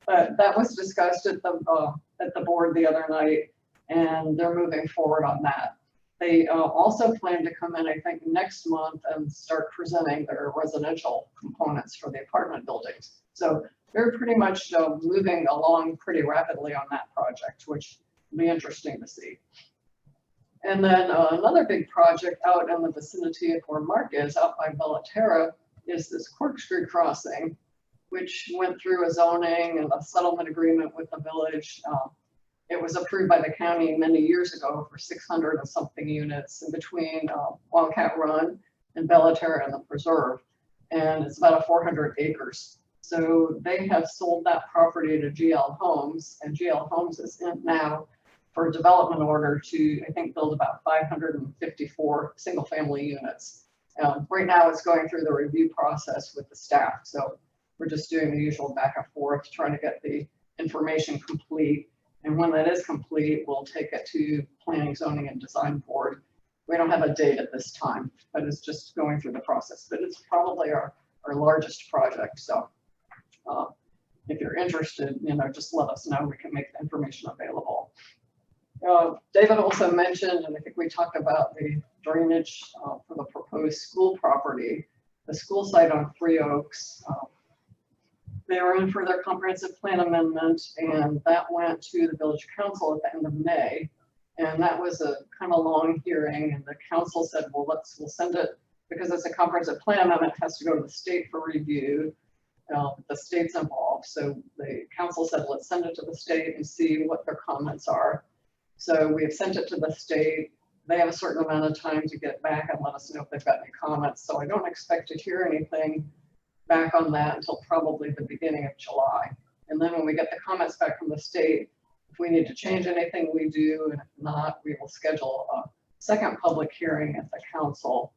But that was discussed at the board the other night, and they're moving forward on that. They also plan to come in, I think, next month and start presenting their residential components for the apartment buildings. So they're pretty much moving along pretty rapidly on that project, which will be interesting to see. And then another big project out in the vicinity of where Mark is, out by Bellaterra, is this Corkscrew crossing, which went through a zoning and a settlement agreement with the village. It was approved by the county many years ago for 600 and something units in between Wildcat Run and Bellaterra and the preserve. And it's about 400 acres. So they have sold that property to GL Homes, and GL Homes is now for a development order to, I think, build about 554 single family units. Right now it's going through the review process with the staff. So we're just doing the usual back and forth, trying to get the information complete. And when that is complete, we'll take it to Planning, Zoning, and Design Board. We don't have a date at this time, but it's just going through the process. But it's probably our largest project. So if you're interested, just let us know. We can make the information available. David also mentioned, and I think we talked about the drainage for the proposed school property, the school site on Three Oaks. They were in for their comprehensive plan amendment, and that went to the Village Council at the end of May. And that was a kind of long hearing, and the council said, well, we'll send it, because it's a comprehensive plan amendment, it has to go to the state for review. The state's involved. So the council said, let's send it to the state and see what their comments are. So we have sent it to the state. They have a certain amount of time to get back and let us know if they've got any comments. So I don't expect to hear anything back on that until probably the beginning of July. And then when we get the comments back from the state, if we need to change anything, we do, and if not, we will schedule a second public hearing at the council.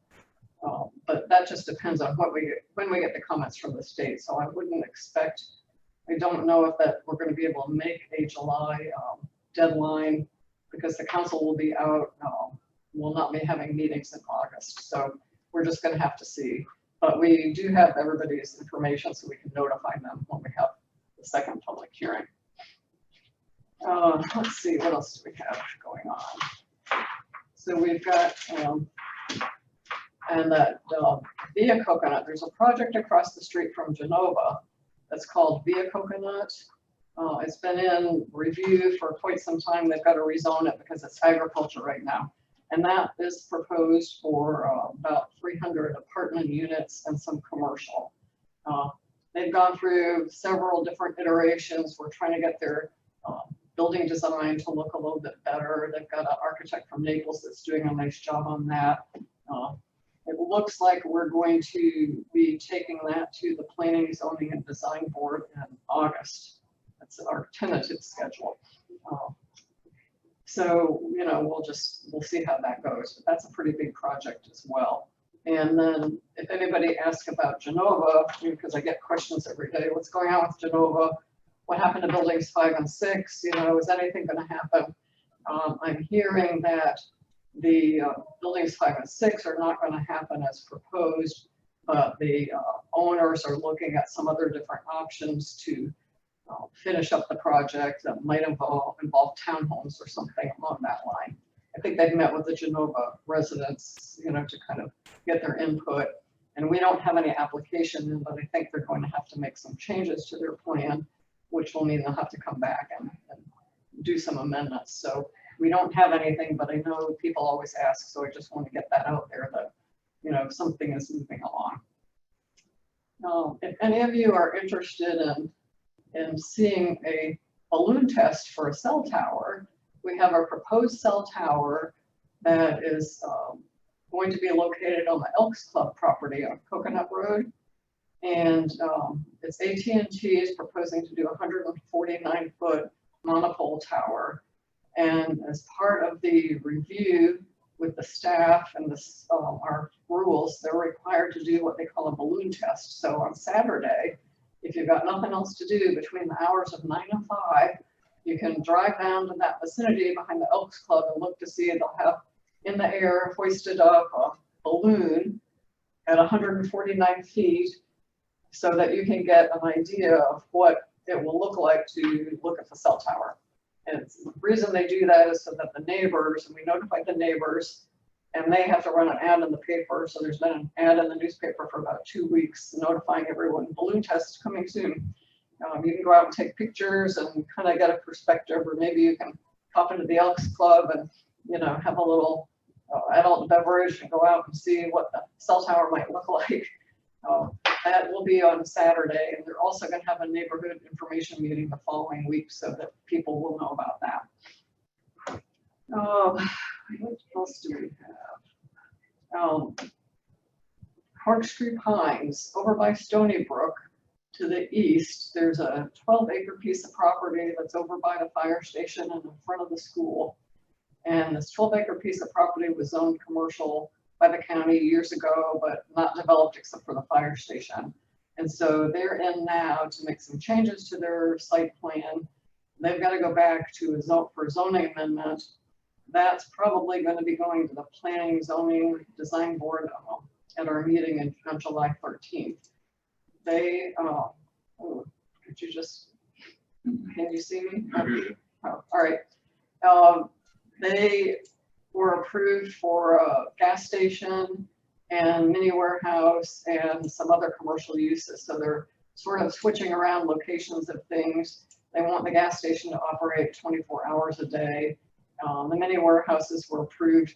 But that just depends on when we get the comments from the state. So I wouldn't expect, I don't know if that we're going to be able to make a July deadline, because the council will be out, will not be having meetings in August. So we're just going to have to see. But we do have everybody's information, so we can notify them when we have the second public hearing. Let's see, what else do we have going on? So we've got, and that Via Coconut, there's a project across the street from Genova that's called Via Coconut. It's been in review for quite some time. They've got to rezone it because it's agriculture right now. And that is proposed for about 300 apartment units and some commercial. They've gone through several different iterations. We're trying to get their building design to look a little bit better. They've got an architect from Naples that's doing a nice job on that. It looks like we're going to be taking that to the Planning, Zoning, and Design Board in August. That's our tentative schedule. So, we'll see how that goes. But that's a pretty big project as well. And then if anybody asks about Genova, because I get questions every day, what's going on with Genova? What happened to buildings 5 and 6? Is anything going to happen? I'm hearing that the buildings 5 and 6 are not going to happen as proposed, but the owners are looking at some other different options to finish up the project that might involve townhomes or something along that line. I think they've met with the Genova residents, to kind of get their input. And we don't have any application in, but I think they're going to have to make some changes to their plan, which will mean they'll have to come back and do some amendments. So we don't have anything, but I know people always ask, so I just want to get that out there that, something is moving along. If any of you are interested in seeing a balloon test for a cell tower, we have a proposed cell tower that is going to be located on the Elks Club property on Coconut Road. And it's AT&T is proposing to do a 149-foot monopole tower. And as part of the review with the staff and our rules, they're required to do what they call a balloon test. So on Saturday, if you've got nothing else to do between the hours of 9 and 5, you can drive down to that vicinity behind the Elks Club and look to see they'll have in the air hoisted up a balloon at 149 feet so that you can get an idea of what it will look like to look at the cell tower. And the reason they do that is so that the neighbors, and we notified the neighbors, and they have to run an ad in the paper. So there's been an ad in the newspaper for about 2 weeks notifying everyone, balloon test is coming soon. You can go out and take pictures and kind of get a perspective, or maybe you can hop into the Elks Club and, have a little adult beverage and go out and see what the cell tower might look like. That will be on Saturday, and they're also going to have a neighborhood information meeting the following week so that people will know about that. What else do we have? Park Street Pines over by Stony Brook. to the east, there's a 12-acre piece of property that's over by the fire station and in front of the school. And this 12-acre piece of property was zoned commercial by the county years ago, but not developed except for the fire station. And so they're in now to make some changes to their site plan. They've got to go back to a zoning amendment. That's probably going to be going to the Planning, Zoning, Design Board at our meeting on July 13th. They, oh, could you just, can you see me? Oh, all right. They were approved for a gas station and mini warehouse and some other commercial uses. So they're sort of switching around locations of things. They want the gas station to operate 24 hours a day. The mini warehouses were approved.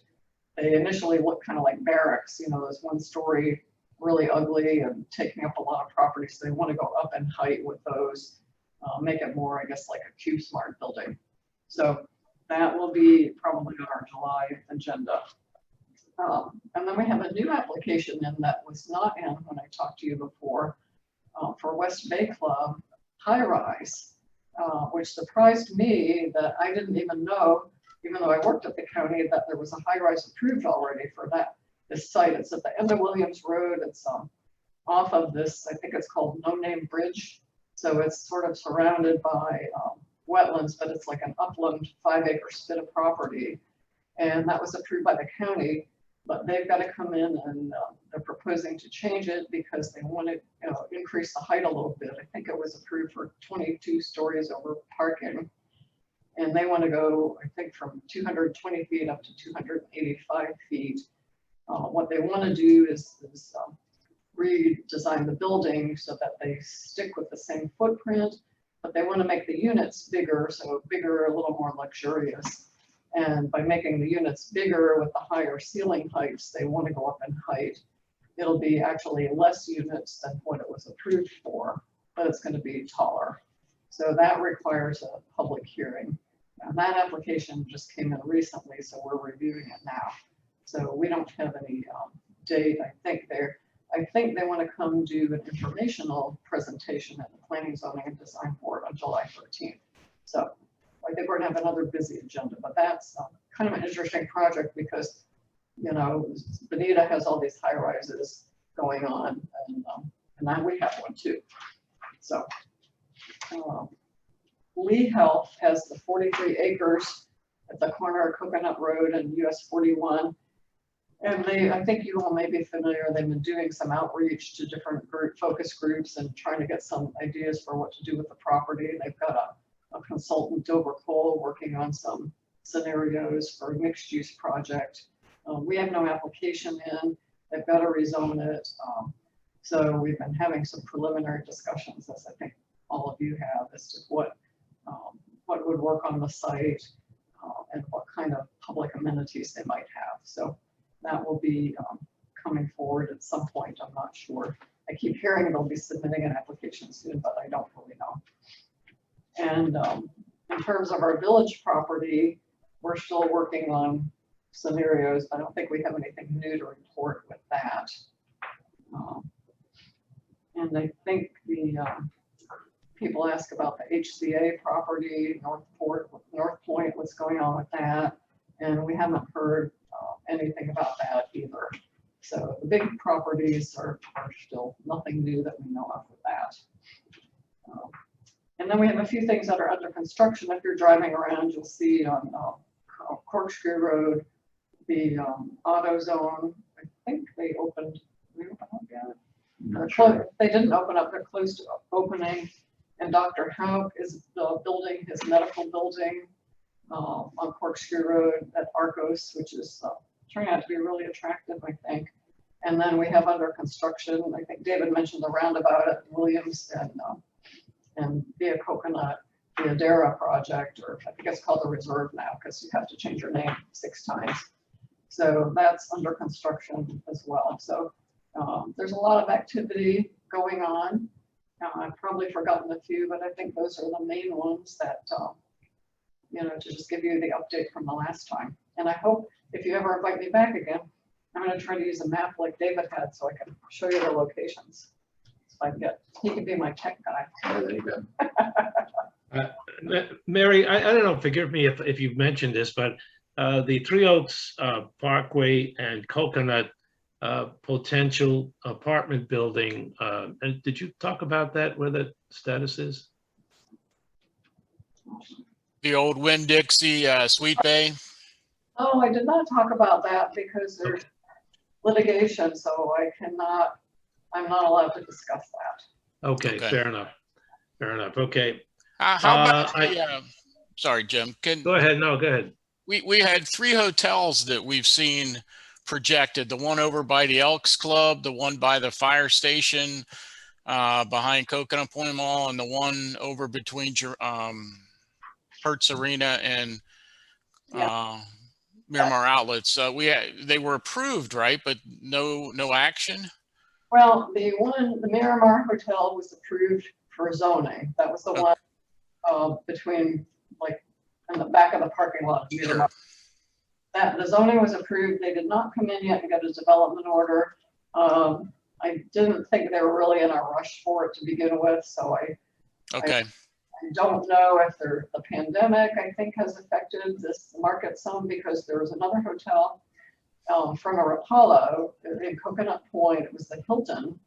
They initially looked kind of like barracks, you know, those one-story, really ugly and taking up a lot of property. So they want to go up in height with those, make it more, I guess, like a Q-Smart building. So that will be probably on our July agenda. And then we have a new application in that was not in when I talked to you before for West Bay Club high rise, which surprised me that I didn't even know, even though I worked at the county, that there was a high rise approved already for this site. It's at the end of Williams Road. It's off of this, I think it's called No Name Bridge. So it's sort of surrounded by wetlands, but it's like an upland 5-acre spit of property. And that was approved by the county, but they've got to come in and they're proposing to change it because they want to increase the height a little bit. I think it was approved for 22 stories over parking. And they want to go, I think, from 220 feet up to 285 feet. What they want to do is redesign the building so that they stick with the same footprint, but they want to make the units bigger, so bigger, a little more luxurious. And by making the units bigger with the higher ceiling heights, they want to go up in height. It'll be actually less units than what it was approved for, but it's going to be taller. So that requires a public hearing. And that application just came in recently, so we're reviewing it now. So we don't have any date. I think they want to come do an informational presentation at the Planning, Zoning, and Design Board on July 13th. So I think we're gonna have another busy agenda, but that's kind of an interesting project because, you know, Bonita has all these high rises going on, and now we have one too. So Lee Health has the 43 acres at the corner of Coconut Road and US 41. And I think you all may be familiar, they've been doing some outreach to different focus groups and trying to get some ideas for what to do with the property. They've got a consultant, Dover Cole, working on some scenarios for a mixed use project. We have no application in, they've got to rezone it. So we've been having some preliminary discussions, as I think all of you have, as to what would work on the site and what kind of public amenities they might have. So that will be coming forward at some point, I'm not sure. I keep hearing they'll be submitting an application soon, but I don't really know. And in terms of our village property, we're still working on scenarios. I don't think we have anything new to report with that. And I think the people ask about the HCA property, North Point, what's going on with that. And we haven't heard anything about that either. So the big properties are still nothing new that we know of with that. And then we have a few things that are under construction. If you're driving around, you'll see on Corkscrew Road, the auto zone. I think they opened up yet. They didn't open up, they're close to opening. And Dr. Hauk is building his medical building on Corkscrew Road at Arcos, which is turning out to be really attractive, I think. And then we have under construction, I think David mentioned the roundabout at Willems and via Coconut, the Estero project, or I think it's called the Reserve now because you have to change your name 6 times. So that's under construction as well. So there's a lot of activity going on. I've probably forgotten a few, but I think those are the main ones that, you know, to just give you the update from the last time. And I hope if you ever invite me back again, I'm going to try to use a map like David had so I can show you the locations. he could be my tech guy. There you go. Mary, I don't know, forgive me if you've mentioned this, but the Three Oaks Parkway and Coconut potential apartment building, and did you talk about that, where the status is? The old Winn-Dixie Sweet Bay. Oh, I did not talk about that because there's litigation, so I'm not allowed to discuss that. Okay, Okay. fair enough. Fair enough. Okay. How about sorry, Jim. Go ahead. No, go ahead. We had 3 hotels that we've seen projected. The one over by the Elks Club, the one by the fire station behind Coconut Point Mall, and the one over between Hertz Arena and Miramar Outlets. They were approved, right? But no action. Well, the Miramar Hotel was approved for zoning. That was the one between, like, in the back of the parking lot. Sure. That the zoning was approved. They did not come in yet and get a development order. I didn't think they were really in a rush for it to begin with, so I don't know if the pandemic, I think, has affected this market some, because there was another hotel from a Apollo in Coconut Point. It was the Hilton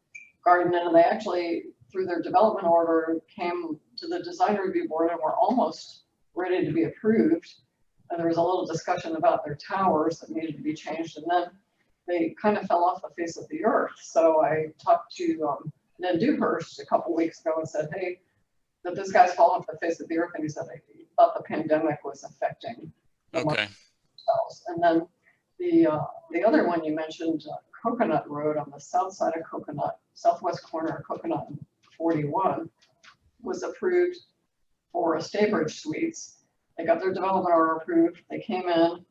Garden Inn, and they actually, through their development order, came to the design review board and were almost ready to be approved. And there was a little discussion about their towers that needed to be changed, and then they kind of fell off the face of the earth. So I talked to Ned Dewhurst a couple weeks ago and said, hey, did this guy's fall off the face of the earth? And he said he thought the pandemic was affecting the hotels. And then the other one you mentioned, Coconut Road on the south side of Coconut, southwest corner of Coconut and 41, was approved for a Staybridge Suites. They got their development order approved. They came in,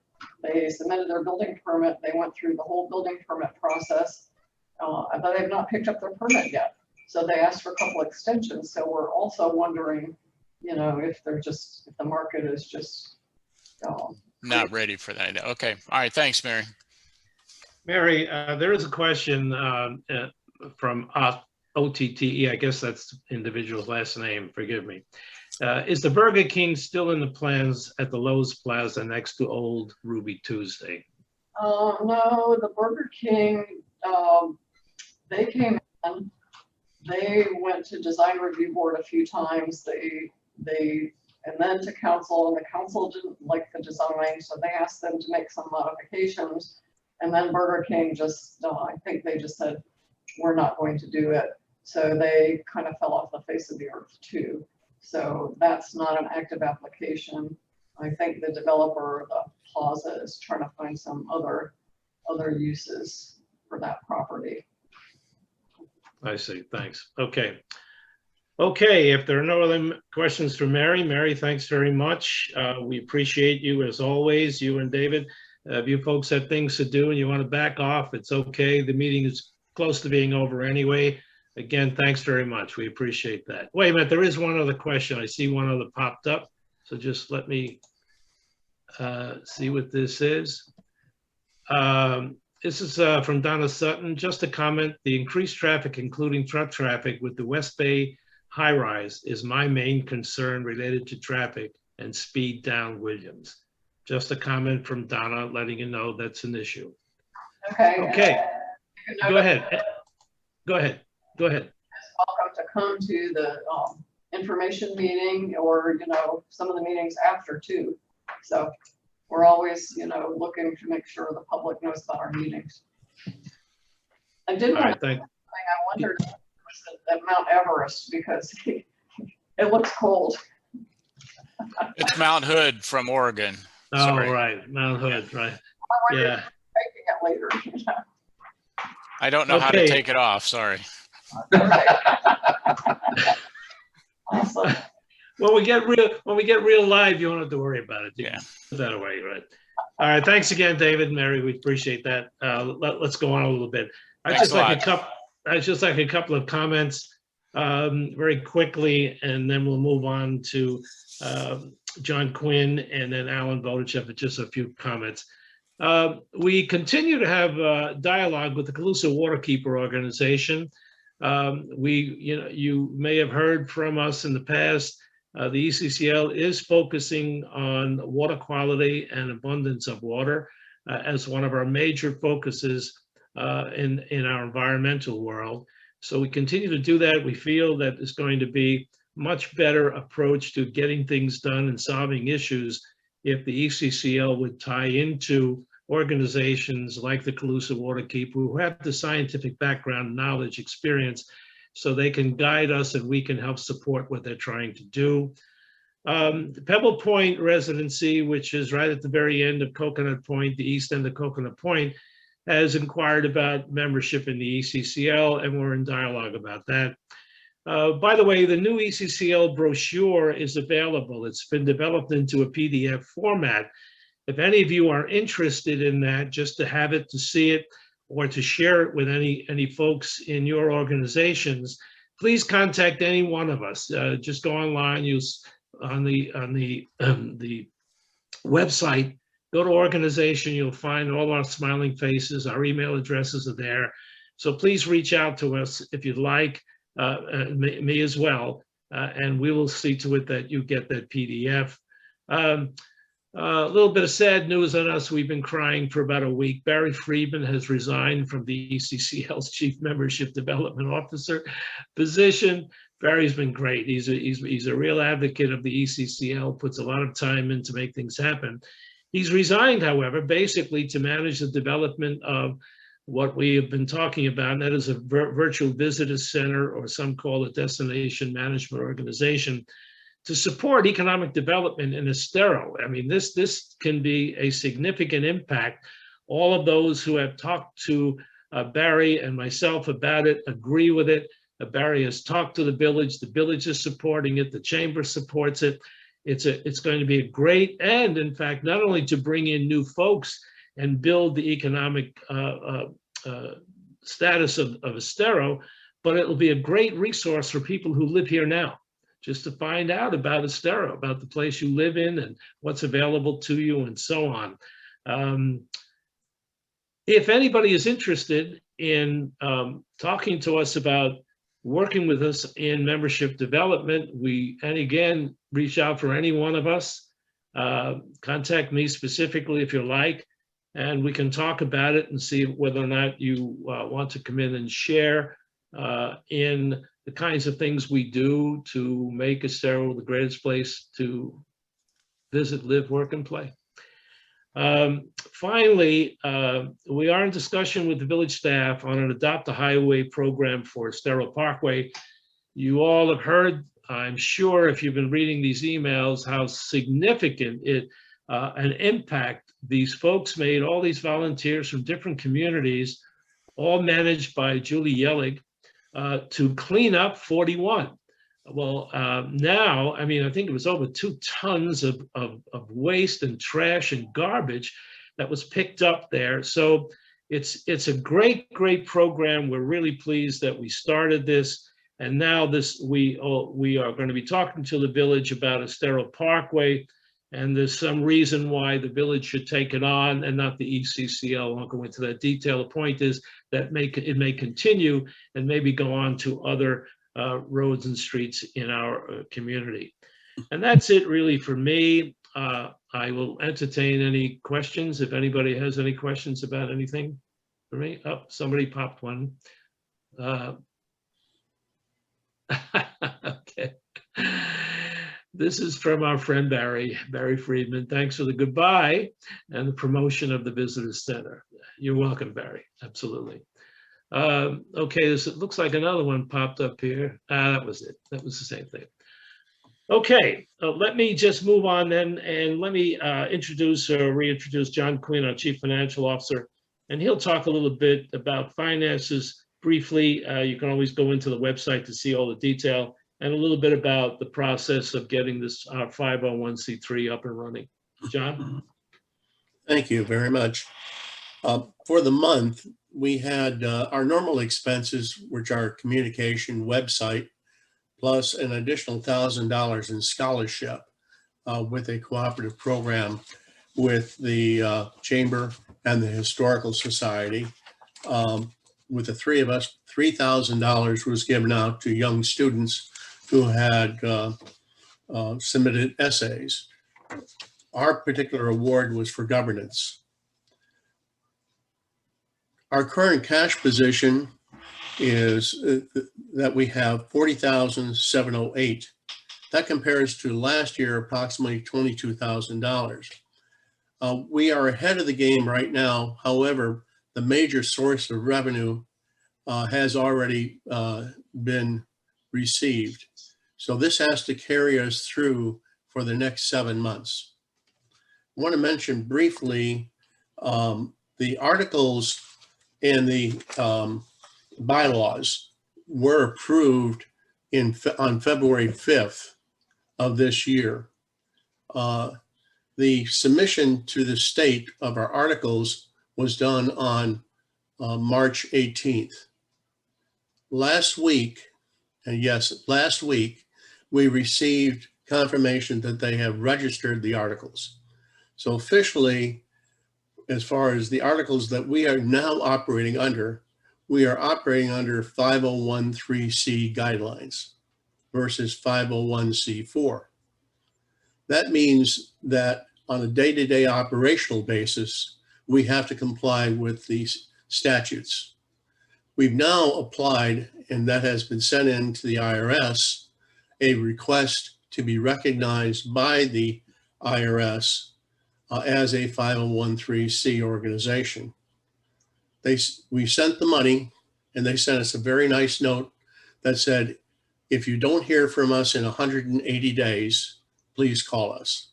they submitted their building permit. They went through the whole building permit process, but they've not picked up their permit yet. So they asked for a couple extensions. So we're also wondering, you know, if the market is just not ready for that. Okay. All right. Thanks, Mary. Mary, there is a question from OTTE. I guess that's individual's last name. Forgive me. Is the Burger King still in the plans at the Lowe's Plaza next to Old Ruby Tuesday? No, the Burger King, they came in, they went to design review board a few times. And then to council, and the council didn't like the design, so they asked them to make some modifications. And then Burger King just, I think they just said, we're not going to do it. So they kind of fell off the face of the earth too. So that's not an active application. I think the developer of the plaza is trying to find some other uses for that property. I see. Thanks. Okay. Okay. If there are no other questions for Mary, thanks very much. We appreciate you as always, you and David. If you folks have things to do and you want to back off, it's okay. The meeting is close to being over anyway. Again, thanks very much. We appreciate that. Wait a minute, there is one other question. I see one other popped up. So just let me see what this is. This is from Donna Sutton. Just a comment, the increased traffic, including truck traffic with the West Bay high-rise is my main concern related to traffic and speed down Willems. Just a comment from Donna letting you know that's an issue. Okay. Okay. Go ahead. Go ahead. Go ahead. Welcome to come to the information meeting, or, you know, some of the meetings after too. So we're always, you know, looking to make sure the public knows about our meetings. I did want to say, I wondered at Mount Everest, because it looks cold. It's Mount Hood from Oregon. Oh, Sorry. right. Mount Hood, right. Yeah. Taking it later. I don't know how to take it off. Sorry. Awesome. When we get real live, you don't have to worry about it. You Yeah. put that away, right? All right. Thanks again, David and Mary. We appreciate that. Let's go on a little bit. I just like a couple of comments very quickly, and then we'll move on to John Quinn and then Alan Vodicek with just a few comments. We continue to have dialogue with the Calusa Waterkeeper organization. You may have heard from us in the past, the ECCL is focusing on water quality and abundance of water as one of our major focuses in our environmental world. So we continue to do that. We feel that it's going to be much better approach to getting things done and solving issues if the ECCL would tie into organizations like the Calusa Waterkeeper, who have the scientific background, knowledge, experience, so they can guide us and we can help support what they're trying to do. The Pebble Point residency, which is right at the very end of Coconut Point, the east end of Coconut Point, has inquired about membership in the ECCL, and we're in dialogue about that. By the way, the new ECCL brochure is available. It's been developed into a PDF format. If any of you are interested in that, just to have it, to see it, or to share it with any folks in your organizations, please contact any one of us. Just go online, use on the website, go to organization, you'll find all our smiling faces, our email addresses are there. So please reach out to us if you'd like, me as well, and we will see to it that you get that PDF. A little bit of sad news on us. We've been crying for about a week. Barry Friedman has resigned from the ECCL's Chief Membership Development Officer position. Barry's been great. He's a real advocate of the ECCL, puts a lot of time in to make things happen. He's resigned, however, basically to manage the development of what we have been talking about, and that is a virtual visitor center, or some call it destination management organization, to support economic development in Estero. I mean, this can be a significant impact. All of those who have talked to Barry and myself about it agree with it. Barry has talked to the village is supporting it, the chamber supports it. It's going to be a great, and in fact, not only to bring in new folks and build the economic status of Estero, but it'll be a great resource for people who live here now, just to find out about Estero, about the place you live in and what's available to you and so on. If anybody is interested in talking to us about working with us in membership development, and again, reach out for any one of us. Contact me specifically if you like, and we can talk about it and see whether or not you want to come in and share in the kinds of things we do to make Estero the greatest place to visit, live, work, and play. Finally, we are in discussion with the village staff on an Adopt a Highway program for Estero Parkway. You all have heard, I'm sure, if you've been reading these emails, how significant an impact these folks made, all these volunteers from different communities, all managed by Julie Yelig, to clean up 41. Well, now, I mean, I think it was over 2 tons of waste and trash and garbage that was picked up there. So it's a great program. We're really pleased that we started this. And now we are going to be talking to the village about Estero Parkway. And there's some reason why the village should take it on and not the ECCL. I won't go into that detail. The point is that it may continue and maybe go on to other roads and streets in our community. And that's it really for me. I will entertain any questions if anybody has any questions about anything for me. Oh, somebody popped one. Okay. This is from our friend Barry Friedman. Thanks for the goodbye and the promotion of the visitor center. You're welcome, Barry. Absolutely. Okay, it looks like another one popped up here. That was it. That was the same thing. Okay, let me just move on then, and let me introduce or reintroduce John Quinn, our Chief Financial Officer, and he'll talk a little bit about finances briefly. You can always go into the website to see all the detail, and a little bit about the process of getting this 501c3 up and running. John? Thank you very much. For the month, we had our normal expenses, which are communication, website, plus an additional $1,000 in scholarship with a cooperative program with the Chamber and the Historical Society. with the three of us, $3,000 was given out to young students who had submitted essays. Our particular award was for governance. Our current cash position is that we have $40,708. That compares to last year, approximately $22,000. We are ahead of the game right now. However, the major source of revenue has already been received. So this has to carry us through for the next 7 months. I want to mention briefly the articles and the bylaws were approved on February 5th of this year. The submission to the state of our articles was done on March 18th. Last week, and yes, last week, we received confirmation that they have registered the articles. So officially, as far as the articles that we are now operating under, we are operating under 5013C guidelines versus 501c4. That means that on a day-to-day operational basis, we have to comply with these statutes. We've now applied, and that has been sent in to the IRS, a request to be recognized by the IRS as a 501c organization. We sent the money, and they sent us a very nice note that said, if you don't hear from us in 180 days, please call us.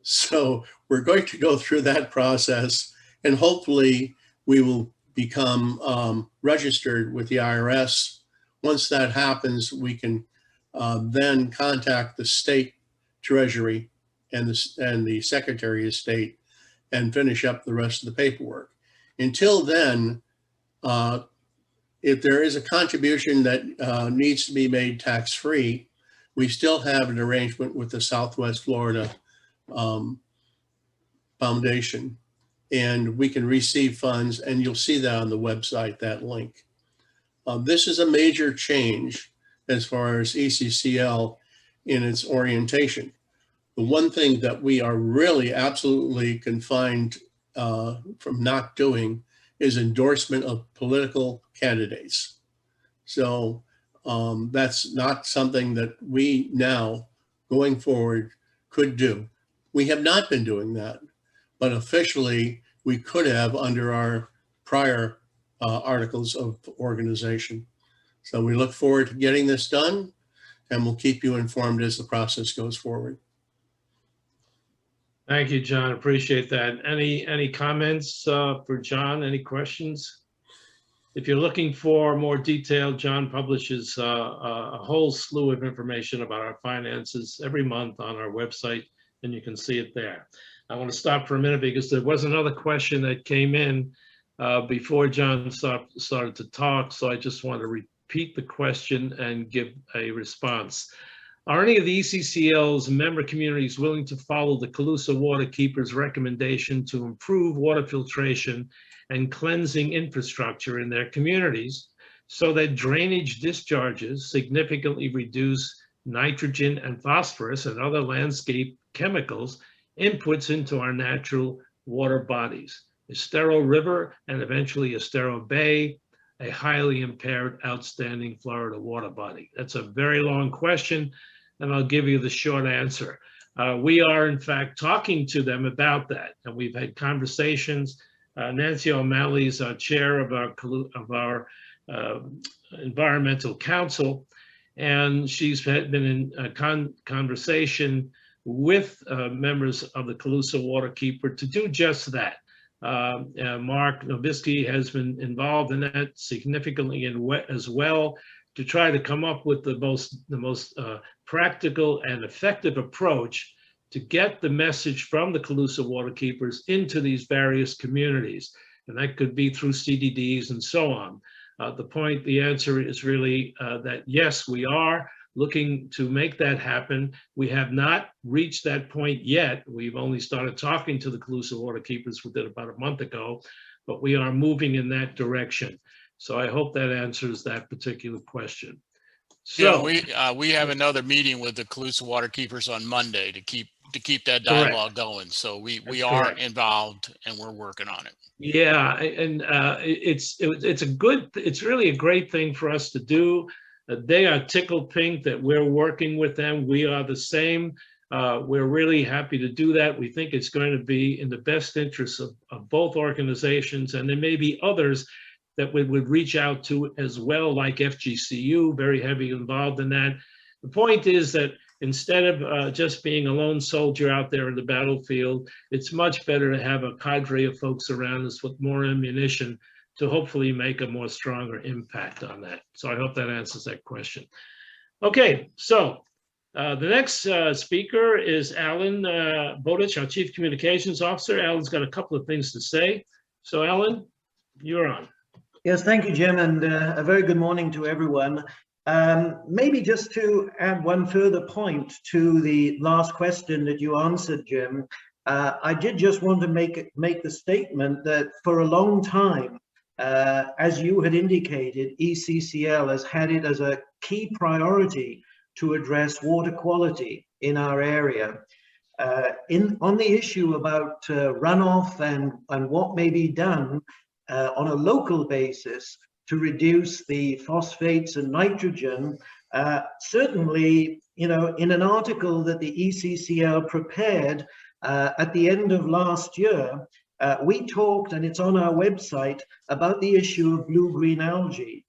So we're going to go through that process, and hopefully we will become registered with the IRS. Once that happens, we can then contact the state treasury and the Secretary of State and finish up the rest of the paperwork. Until then, if there is a contribution that needs to be made tax-free, we still have an arrangement with the Southwest Florida Foundation, and we can receive funds, and you'll see that on the website, that link. This is a major change as far as ECCL in its orientation. The one thing that we are really absolutely confined from not doing is endorsement of political candidates. So that's not something that we now, going forward, could do. We have not been doing that, but officially we could have under our prior articles of organization. So we look forward to getting this done, and we'll keep you informed as the process goes forward. Thank you, John. Appreciate that. Any comments for John? Any questions? If you're looking for more detail, John publishes a whole slew of information about our finances every month on our website, and you can see it there. I want to stop for a minute because there was another question that came in before John started to talk, so I just want to repeat the question and give a response. Are any of the ECCL's member communities willing to follow the Calusa Waterkeeper's recommendation to improve water filtration and cleansing infrastructure in their communities so that drainage discharges significantly reduce nitrogen and phosphorus and other landscape chemicals inputs into our natural water bodies? Estero River and eventually Estero Bay, a highly impaired, outstanding Florida water body. That's a very long question, and I'll give you the short answer. We are, in fact, talking to them about that, and we've had conversations. Nancy O'Malley is our chair of our environmental council, and she's been in a conversation with members of the Calusa Waterkeeper to do just that. Mark Novisky has been involved in that significantly as well, to try to come up with the most practical and effective approach to get the message from the Calusa Waterkeepers into these various communities. And that could be through CDDs and so on. The answer is really that yes, we are looking to make that happen. We have not reached that point yet. We've only started talking to the Calusa Waterkeepers within about a month ago. but we are moving in that direction. So I hope that answers that particular question. So, Yeah, we have another meeting with the Calusa Waterkeepers on Monday to keep that dialogue going. So we That's are correct. involved and we're working on it. Yeah, and it's really a great thing for us to do. They are tickled pink that we're working with them. We are the same. We're really happy to do that. We think it's going to be in the best interest of both organizations, and there may be others that we would reach out to as well, like FGCU, very heavily involved in that. The point is that instead of just being a lone soldier out there in the battlefield, it's much better to have a cadre of folks around us with more ammunition to hopefully make a more stronger impact on that. So I hope that answers that question. Okay, so the next speaker is Alan Bowditch, our Chief Communications Officer. Alan's got a couple of things to say. So Alan, you're on. Yes, thank you, Jim, and a very good morning to everyone. Maybe just to add one further point to the last question that you answered, Jim, I did just want to make the statement that for a long time, as you had indicated, ECCL has had it as a key priority to address water quality in our area. On the issue about runoff and what may be done on a local basis to reduce the phosphates and nitrogen, certainly, you know, in an article that the ECCL prepared at the end of last year, we talked, and it's on our website, about the issue of blue-green algae.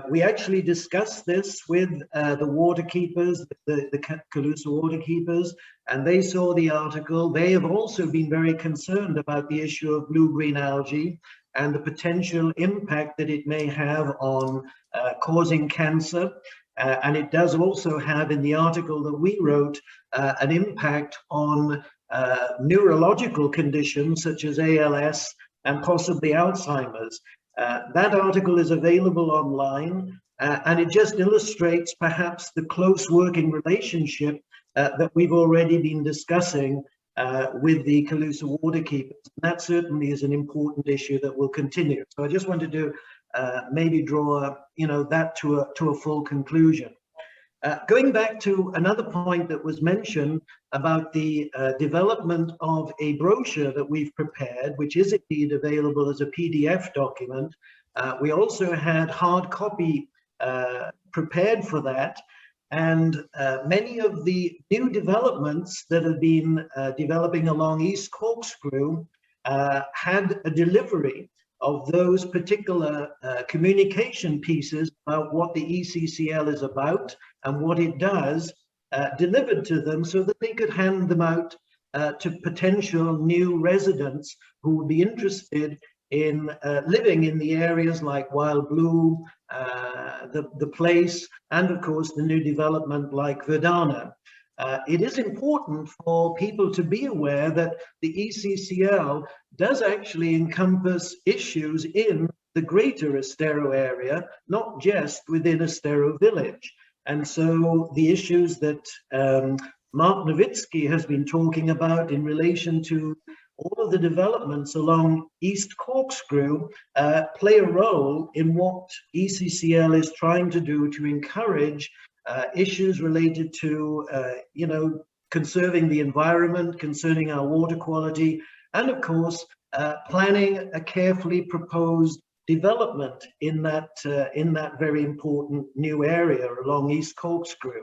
We actually discussed this with the waterkeepers, the Calusa waterkeepers, and they saw the article. They have also been very concerned about the issue of blue-green algae and the potential impact that it may have on causing cancer. And it does also have, in the article that we wrote, an impact on neurological conditions such as ALS and possibly Alzheimer's. That article is available online, and it just illustrates perhaps the close working relationship that we've already been discussing with the Calusa waterkeepers. That certainly is an important issue that will continue. So I just wanted to maybe draw, you know, that to a full conclusion. Going back to another point that was mentioned about the development of a brochure that we've prepared, which is indeed available as a PDF document. We also had hard copy prepared for that. And many of the new developments that have been developing along East Corkscrew had a delivery of those particular communication pieces about what the ECCL is about and what it does, delivered to them so that they could hand them out to potential new residents who would be interested in living in the areas like Wild Blue, the place, and of course the new development like Verdana. It is important for people to be aware that the ECCL does actually encompass issues in the greater Estero area, not just within Estero village. And so the issues that Mark Nowitzki has been talking about in relation to all of the developments along East Corkscrew play a role in what ECCL is trying to do to encourage issues related to, you know, conserving the environment, concerning our water quality, and of course, planning a carefully proposed development in that very important new area along East Corkscrew.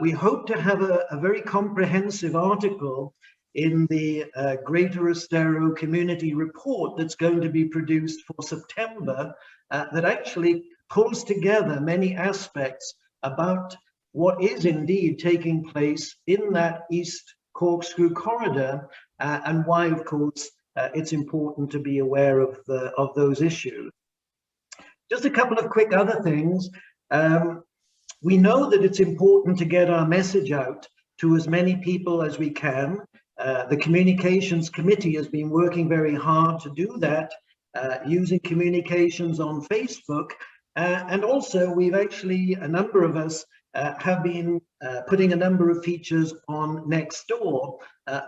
We hope to have a very comprehensive article in the Greater Estero Community Report that's going to be produced for September that actually pulls together many aspects about what is indeed taking place in that East Corkscrew corridor and why, of course, it's important to be aware of those issues. Just a couple of quick other things. We know that it's important to get our message out to as many people as we can. The Communications Committee has been working very hard to do that, using communications on Facebook. And also, we've actually, a number of us have been putting a number of features on Nextdoor,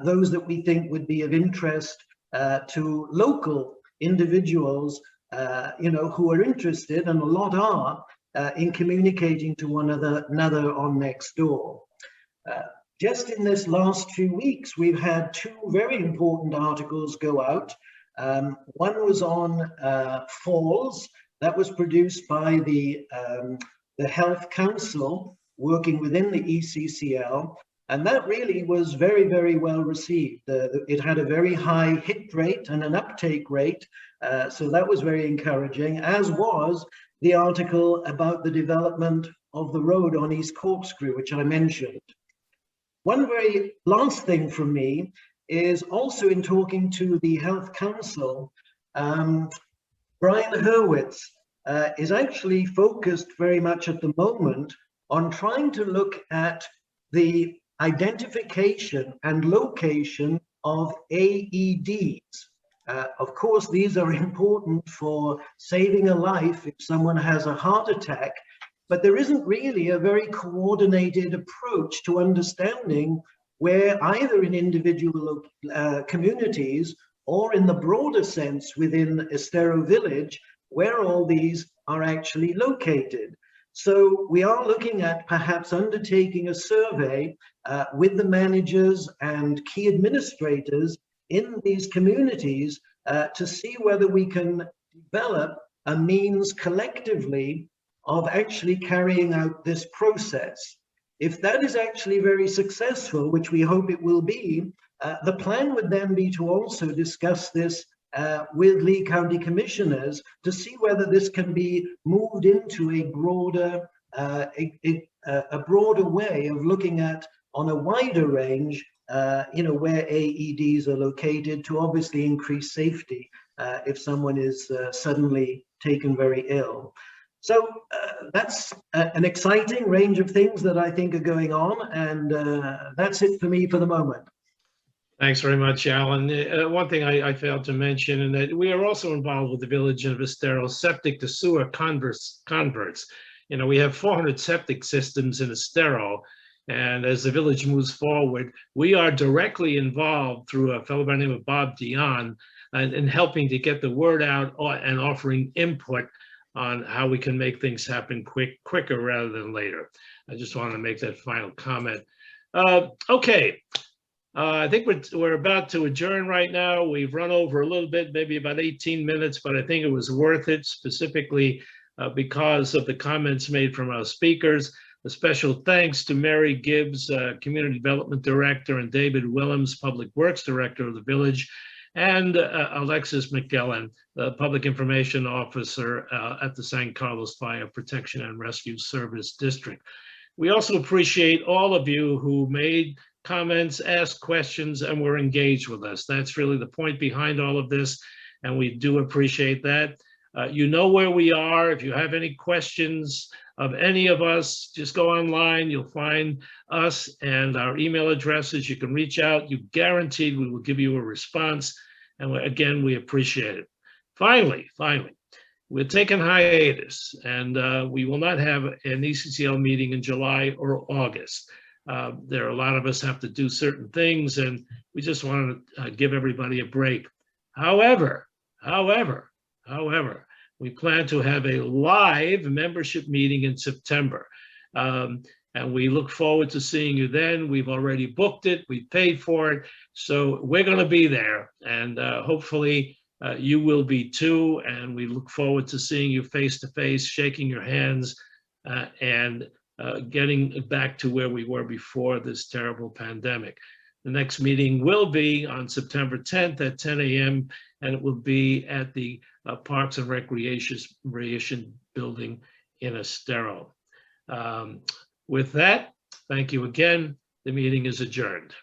those that we think would be of interest to local individuals, who are interested, and a lot are, in communicating to one another on Nextdoor. Just in this last few weeks, we've had two very important articles go out. One was on falls. That was produced by the Health Council, working within the ECCL, and that really was very, very well received. It had a very high hit rate and an uptake rate, so that was very encouraging, as was the article about the development of the road on East Corkscrew, which I mentioned. One very last thing from me is also in talking to the Health Council, Brian Hurwitz is actually focused very much at the moment on trying to look at the identification and location of AEDs. Of course, these are important for saving a life if someone has a heart attack, but there isn't really a very coordinated approach to understanding where, either in individual communities or in the broader sense within Estero Village, where all these are actually located. So we are looking at perhaps undertaking a survey with the managers and key administrators in these communities to see whether we can develop a means collectively of actually carrying out this process. If that is actually very successful, which we hope it will be, the plan would then be to also discuss this with Lee County Commissioners to see whether this can be moved into a broader, way of looking at, on a wider range, where AEDs are located, to obviously increase safety if someone is suddenly taken very ill. So that's an exciting range of things that I think are going on, and that's it for me for the moment. Thanks very much, Alan. One thing I failed to mention, and that we are also involved with the Village of Estero septic to sewer converts. We have 400 septic systems in Estero, and as the village moves forward, we are directly involved through a fellow by the name of Bob Dion in helping to get the word out and offering input on how we can make things happen quicker rather than later. I just wanted to make that final comment. Okay. I think we're about to adjourn right now. We've run over a little bit, maybe about 18 minutes, but I think it was worth it, specifically because of the comments made from our speakers. A special thanks to Mary Gibbs, Community Development Director, and David Willems, Public Works Director of the village, and Alexis McLennan, the Public Information Officer at the San Carlos Fire Protection and Rescue Service District. We also appreciate all of you who made comments, asked questions, and were engaged with us. That's really the point behind all of this, and we do appreciate that. You know where we are. If you have any questions of any of us, just go online. You'll find us and our email addresses. You can reach out. You guaranteed we will give you a response. And again, we appreciate it. Finally, we're taking hiatus, and we will not have an ECCL meeting in July or August. There are a lot of us have to do certain things, and we just want to give everybody a break. However, we plan to have a live membership meeting in September. And we look forward to seeing you then. We've already booked it, we paid for it, so we're going to be there, and hopefully you will be too. And we look forward to seeing you face to face, shaking your hands, and getting back to where we were before this terrible pandemic. The next meeting will be on September 10th at 10 a.m. and it will be at the Parks and Recreation Building in Estero. With that, thank you again. The meeting is adjourned.